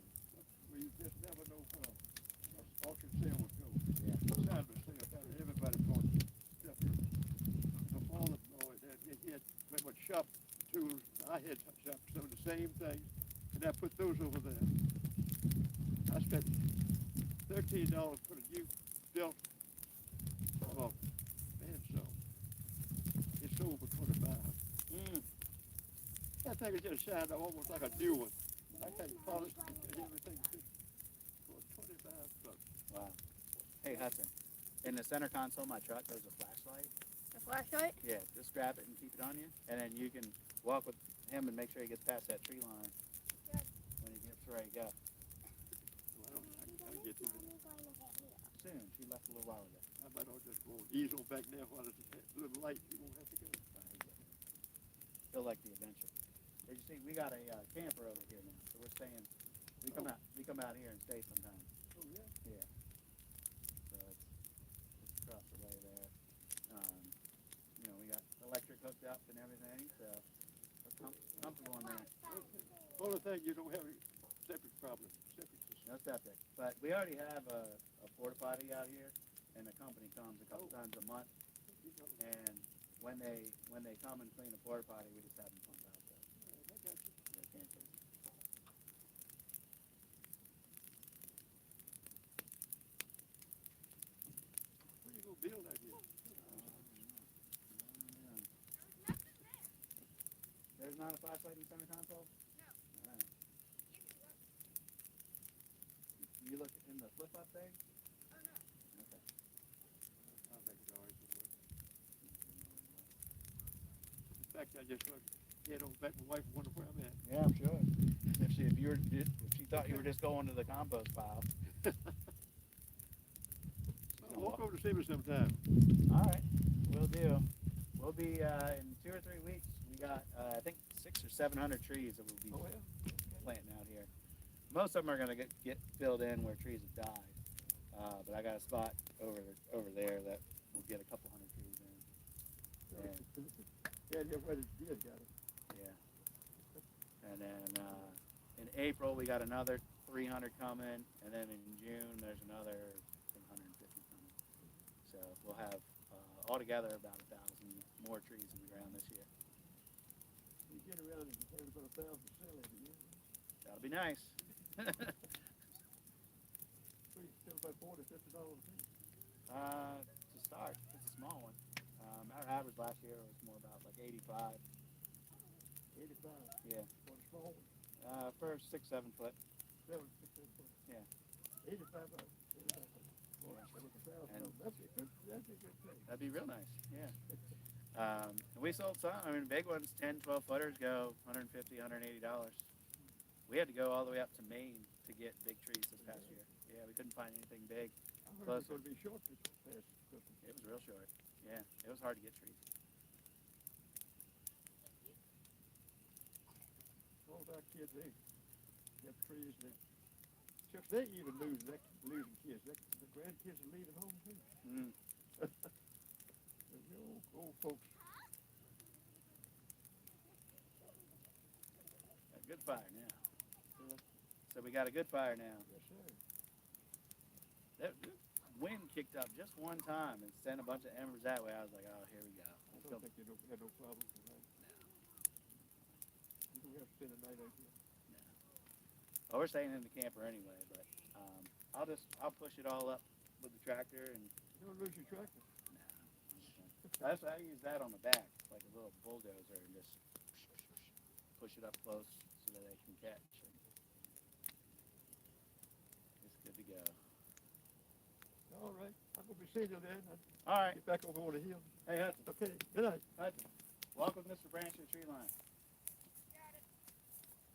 where you just never know where a auction sale would go. Yeah. Time to sale, time everybody bought stuff. My father-in-law, he had pretty much shop tools. I had shop some of the same things, and I put those over there. I spent $13 for a new belt of a bandsaw. It sold for 25. That thing is just shined up almost like a new one. I had polished and everything for 25 bucks. Wow. Hey Hudson, in the center console of my truck there's a flashlight. A flashlight? Yeah, just grab it and keep it on you, and then you can walk with him and make sure he gets past that tree line Good. when he gets ready to go. Well, I get to it. Soon. She left a little while ago. I might all just go ease on back there while it's a little light. You won't have to go. He'll like the adventure. Did you see? We got a camper over here now, so we're staying. We come out here and stay sometimes. Oh, yeah? Yeah. So it's across the way there. You know, we got electric hooked up and everything, so we're comfortable in there. Only thing, you don't have any septic problem. Septic system. No septic, but we already have a porta potty out here, and the company comes a couple times a month. And when they come and clean the porta potty, we just have them pump out the campers. Where you gonna build that here? There's not a flashlight in the center console? No. All right. You look in the flip up thing? Oh no. Okay. I'll make it all right. In fact, I just head on back. My wife wonder where I'm at. Yeah, I'm sure. If she thought you were just going to the compost pile. Walk over to see me sometime. All right, will do. We'll be in 2 or 3 weeks. We got I think 600 or 700 trees that we'll be planting out here. Most of them are going to get filled in where trees have died, but I got a spot over there that will get a couple hundred trees in. Yeah, where the deer got it. Yeah. And then in April we got another 300 coming, and then in June there's another 150 coming. So we'll have altogether about 1,000 more trees in the ground this year. You get around and compare about 1,000 silly, do you? That'll be nice. Still about $40, $50 a piece. To start, it's a small one. Our average last year was more about like 85. 85. Yeah. For the small one. For 6, 7 foot. 7, 6, 7 foot. Yeah. 85 bucks. Well, And that'd be a good thing. that'd be real nice. Yeah. We sold some. I mean, big ones, 10, 12 footers go $150, $180. We had to go all the way up to Maine to get big trees this past year. Yeah, we couldn't find anything big. I heard it was going to be short this past Christmas. It was real short. Yeah, it was hard to get trees. All of our kids, they get trees. They even losing kids. The grandkids are leaving home too. Mm. The old folks. A good fire now. So we got a good fire now. Yes, sir. That wind kicked up just one time and sent a bunch of embers that way. I was like, oh, here we go. I don't think they had no problem with that. You don't have to spend a night out here. Well, we're staying in the camper anyway, but I'll push it all up with the tractor and. You don't lose your tractor. I use that on the back, like a little bulldozer, and just push it up close so that they can catch. And it's good to go. All right. I'm going to be seeing you then. All right. Get back over on the hill. Hey, Hudson. Okay. Good night. Hudson. Walk with Mr. Branch to the tree line.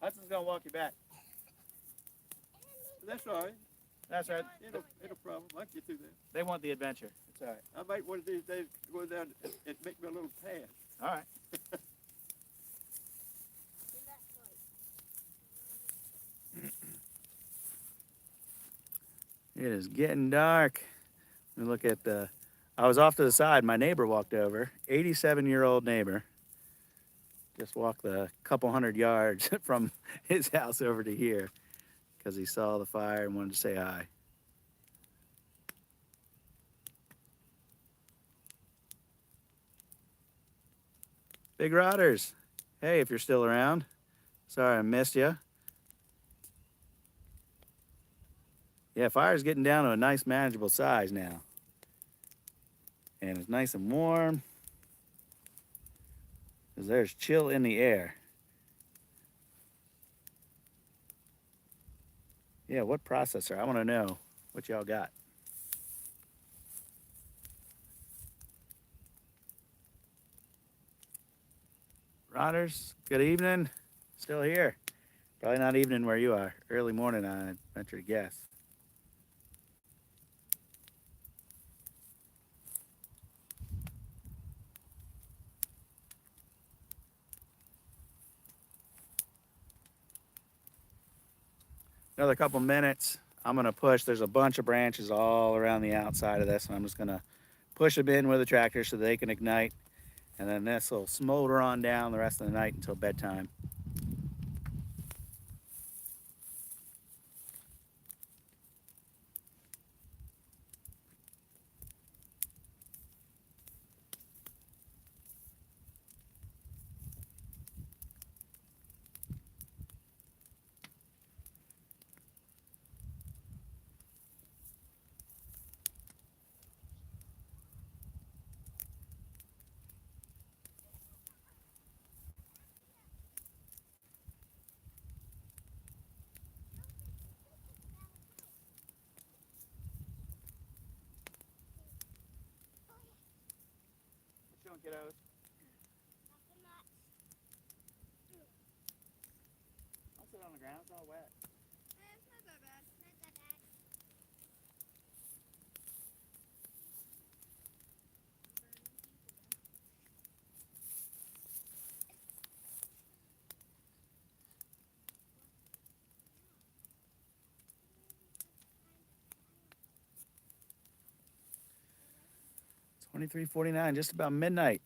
Hudson's going to walk you back. That's all right. That's right. Ain't no problem. I can get through that. They want the adventure. It's all right. I might one of these days go down and make me a little pass. All right. It is getting dark. Let me look at the. I was off to the side. My neighbor walked over. 87-year-old neighbor. Just walked the couple hundred yards from his house over to here because he saw the fire and wanted to say hi. Big Rotters, hey, if you're still around. Sorry I missed you. Yeah, fire's getting down to a nice manageable size now. And it's nice and warm because there's chill in the air. Yeah, what processor? I want to know what y'all got. Rotters, good evening. Still here. Probably not evening where you are. Early morning, I venture to guess. Another couple minutes. I'm gonna push. There's a bunch of branches all around the outside of this, and I'm just gonna push them in with a tractor so they can ignite. And then this will smolder on down the rest of the night until bedtime. What you doing, kiddos? Nothing much. I'll sit on the ground. It's all wet. It's not that bad. Not that bad. It's 23:49, just about midnight.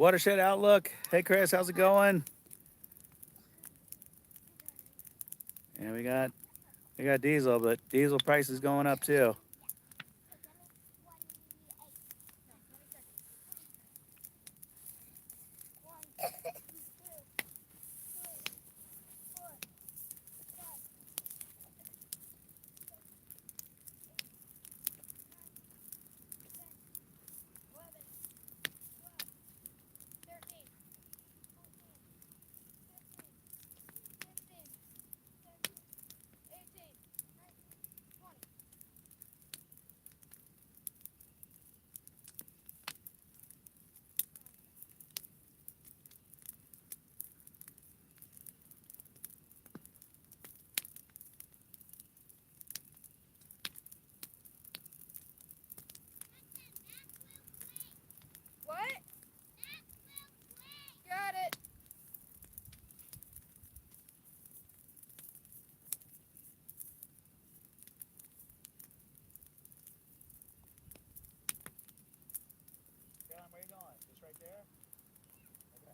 Watershed Outlook. Hey Chris, how's it going? And we got diesel, but diesel price is going up too. What? Got it. John, where you going? Just right there? Okay.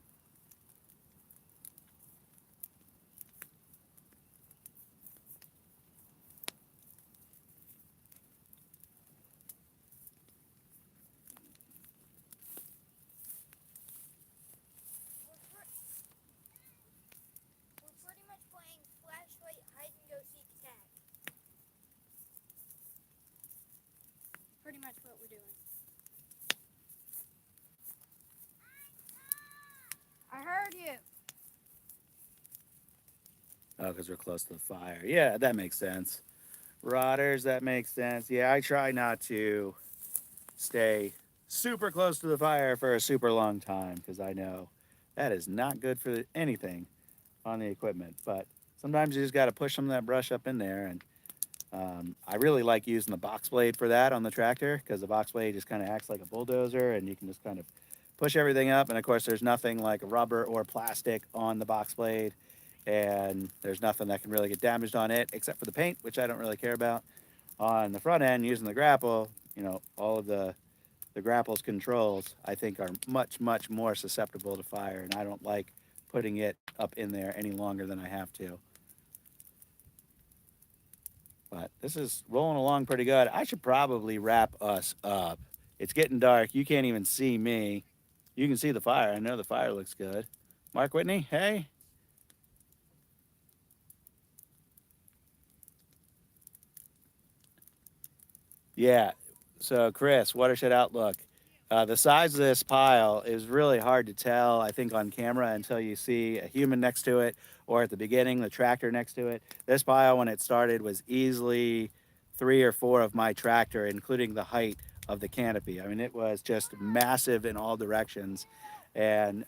We're pretty much playing flashlight hide and go seek tag. Pretty much what we're doing. I heard you. Oh, because we're close to the fire. Yeah, that makes sense. Rotters, that makes sense. Yeah, I try not to stay super close to the fire for a super long time because I know that is not good for anything on the equipment. But sometimes you just got to push some of that brush up in there. And I really like using the box blade for that on the tractor because the box blade just kind of acts like a bulldozer and you can just kind of push everything up. And of course, there's nothing like rubber or plastic on the box blade. And there's nothing that can really get damaged on it except for the paint, which I don't really care about. On the front end, using the grapple, all of the grapple's controls, I think, are much, much more susceptible to fire. And I don't like putting it up in there any longer than I have to. But this is rolling along pretty good. I should probably wrap us up. It's getting dark. You can't even see me. You can see the fire. I know the fire looks good. Mark Whitney, hey. Yeah. So, Chris, Watershed Outlook. The size of this pile is really hard to tell, I think, on camera until you see a human next to it or at the beginning, the tractor next to it. This pile, when it started, was easily 3 or 4 of my tractor, including the height of the canopy. I mean, it was just massive in all directions. And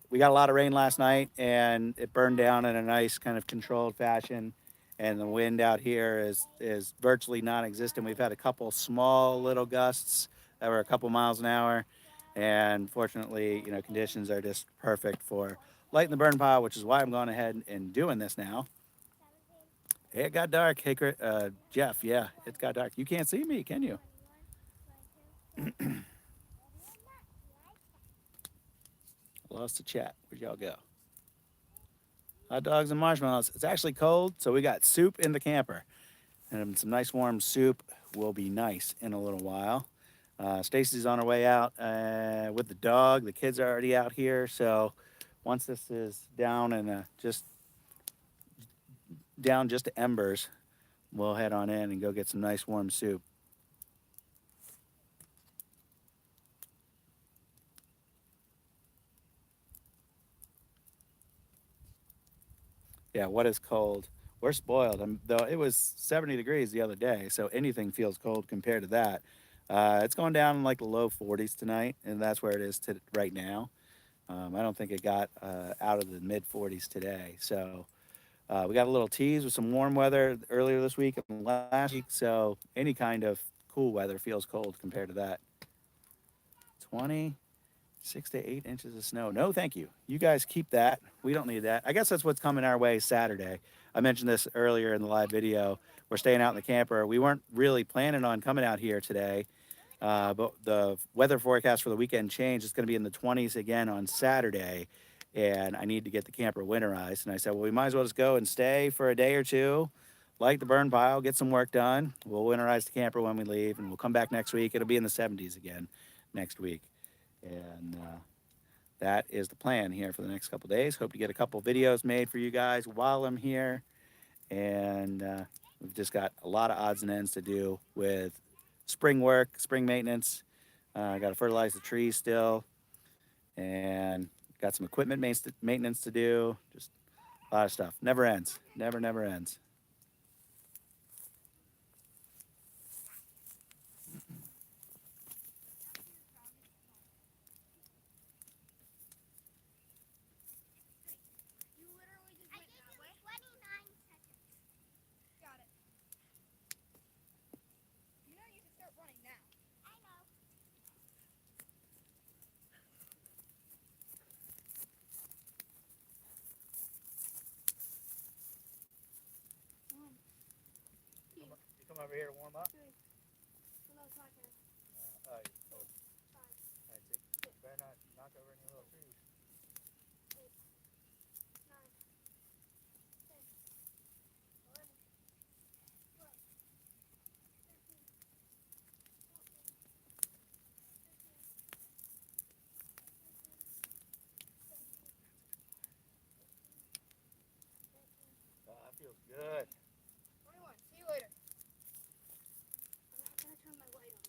we got a lot of rain last night and it burned down in a nice kind of controlled fashion, and the wind out here is virtually non-existent. We've had a couple small little gusts that were a couple miles an hour, and fortunately, conditions are just perfect for lighting the burn pile, which is why I'm going ahead and doing this now. Hey, it got dark. Hey, Jeff, yeah, it got dark. You can't see me, can you? Lost the chat. Where'd y'all go? Hot dogs and marshmallows. It's actually cold, so we got soup in the camper. And some nice warm soup will be nice in a little while. Stacy's on her way out with the dog. The kids are already out here. So once this is down and just down just to embers, we'll head on in and go get some nice warm soup. Yeah, what is cold? We're spoiled. Though it was 70 degrees the other day, so anything feels cold compared to that. It's going down in like the low 40s tonight, and that's where it is right now. I don't think it got out of the mid 40s today. So we got a little tease with some warm weather earlier this week and last week. So any kind of cool weather feels cold compared to that. 26 to 8 inches of snow. No, thank you. You guys keep that. We don't need that. I guess that's what's coming our way Saturday. I mentioned this earlier in the live video. We're staying out in the camper. We weren't really planning on coming out here today. But the weather forecast for the weekend changed. It's going to be in the 20s again on Saturday, and I need to get the camper winterized. And I said, well, we might as well just go and stay for a day or two, light the burn pile, get some work done. We'll winterize the camper when we leave, and we'll come back next week. It'll be in the 70s again next week. And that is the plan here for the next couple days. Hope to get a couple videos made for you guys while I'm here. And we've just got a lot of odds and ends to do with spring work, spring maintenance. I got to fertilize the trees still, and got some equipment maintenance to do. Just a lot of stuff. Never ends. Never ends. You literally just I went gave that you way. 29 seconds. Got it. You know you can start running now. I know. You come over here to warm up? Well, no, it's my turn. Oh, 5, better not knock over any little trees. 8, 9, 10, 11, 12, 13, 14, 15, 16, 17, 18, 19, Oh, that feels good. 21. See you later. I'm not gonna turn my light on.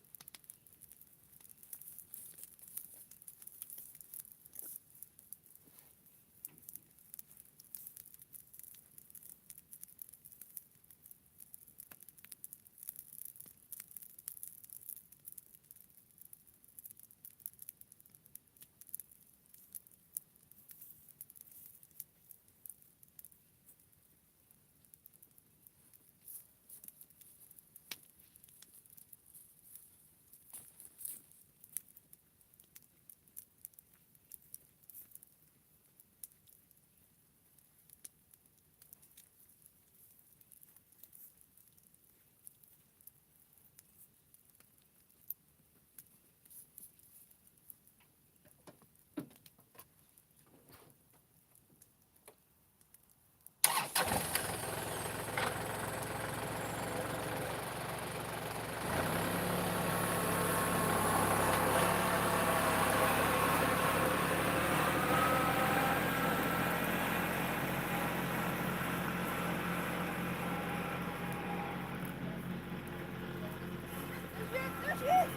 There she is!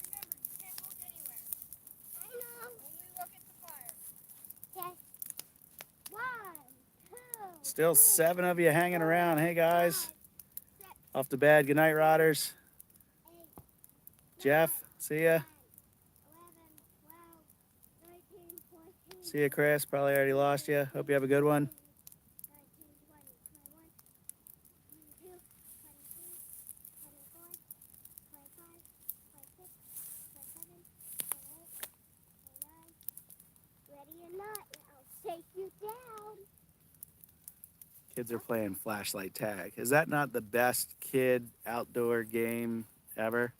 Remember, you can't look anywhere. I know. Only look at the fire. Okay. 1, 2, Still 7 of you hanging around. Hey, guys. 5, 6, Off to bed. Good night, Rotters. 8, Jeff, see ya. 10, 11, 12, 13, 14, See ya, Chris. Probably already lost you. Hope you have a good one. 19, 20, 21. Kids are playing flashlight tag. Is that not the best kid outdoor game ever?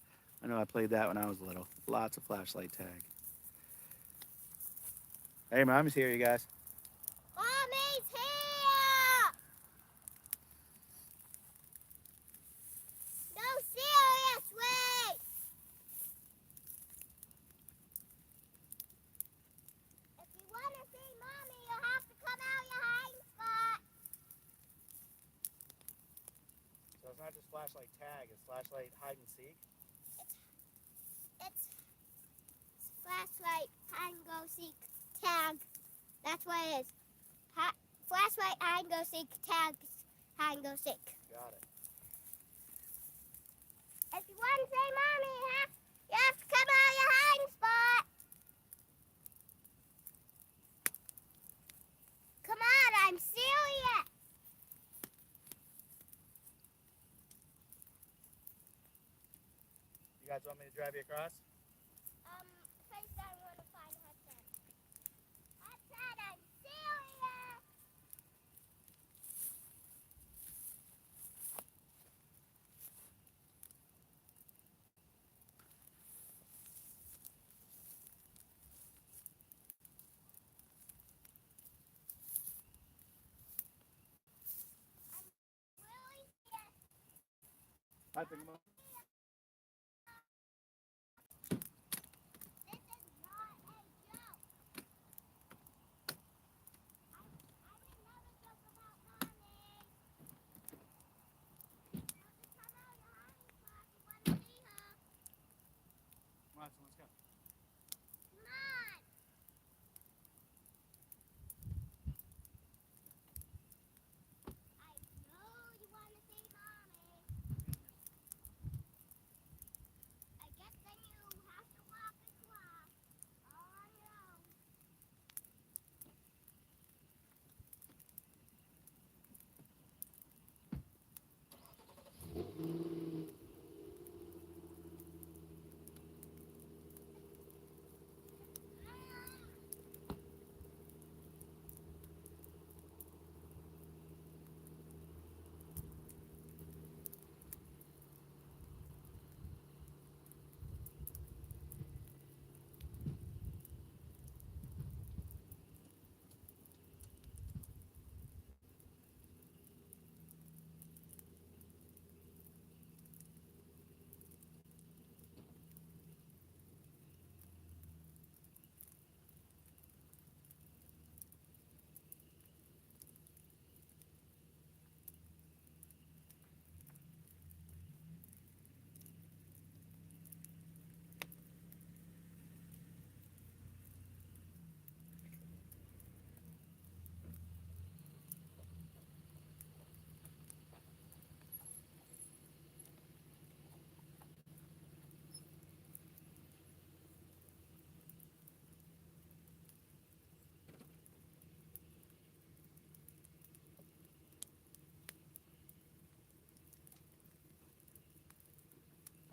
I know I played that when I was little. Lots of flashlight tag. Hey, mommy's here, you guys. Mommy's here! No, serious, wait! If you want to see Mommy, you'll have to come out your hiding spot. So it's not just flashlight tag, it's flashlight hide and seek? It's flashlight, hide and go seek, tag. That's what it is. Flashlight, hide and go seek, tag, hide and go seek. Got it. If you want to say Mommy, you have to come out your hiding spot. Come on, I'm serious. You guys want me to drive you across? First I want to find Hudson. Hudson, I'm serious. Really serious. Hudson, come on. This is not a joke. I would never joke about Mommy. You have to come out your hiding spot if you want to see her. Come on, so let's go. Come on. I know you want to see Mommy. I guess then you have to walk across all on your own.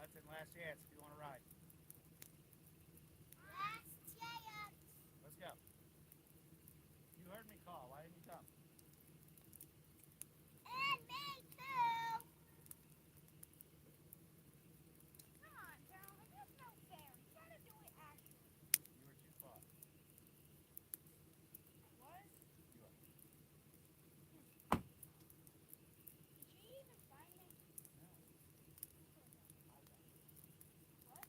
Hudson, last chance if you want to ride. Last chance. Let's go. You heard me call. Why didn't you come? And me too. Come on, Carolyn, that's no fair. You gotta do it actually. You were too far. What? You are. Did she even find me? No. I got it. What?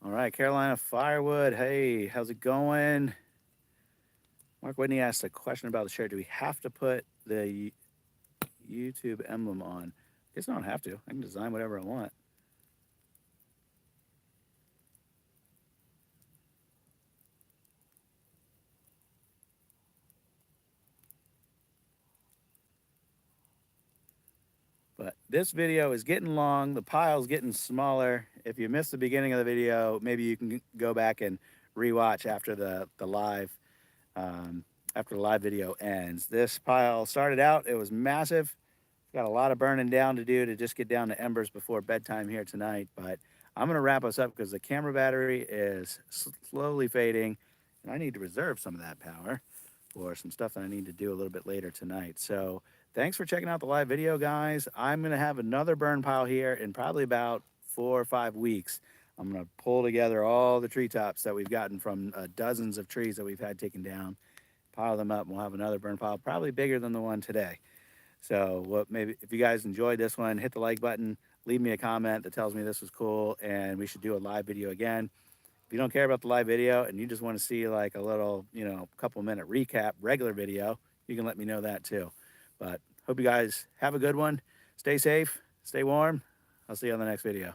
All right, Carolina Firewood. Hey, how's it going? Mark Whitney asked a question about the shirt. Do we have to put the YouTube emblem on? I guess I don't have to. I can design whatever I want. But this video is getting long. The pile's getting smaller. If you missed the beginning of the video, maybe you can go back and rewatch after the live after the live video ends. This pile started out, it was massive. Got a lot of burning down to do to just get down to embers before bedtime here tonight. But I'm going to wrap us up because the camera battery is slowly fading, and I need to reserve some of that power for some stuff that I need to do a little bit later tonight. So thanks for checking out the live video, guys. I'm going to have another burn pile here in probably about 4 or 5 weeks. I'm going to pull together all the treetops that we've gotten from dozens of trees that we've had taken down, pile them up, and we'll have another burn pile, probably bigger than the one today. So maybe if you guys enjoyed this one, hit the like button, leave me a comment that tells me this was cool and we should do a live video again. If you don't care about the live video and you just want to see like a little, couple minute recap, regular video, you can let me know that too. But hope you guys have a good one. Stay safe, stay warm. I'll see you on the next video.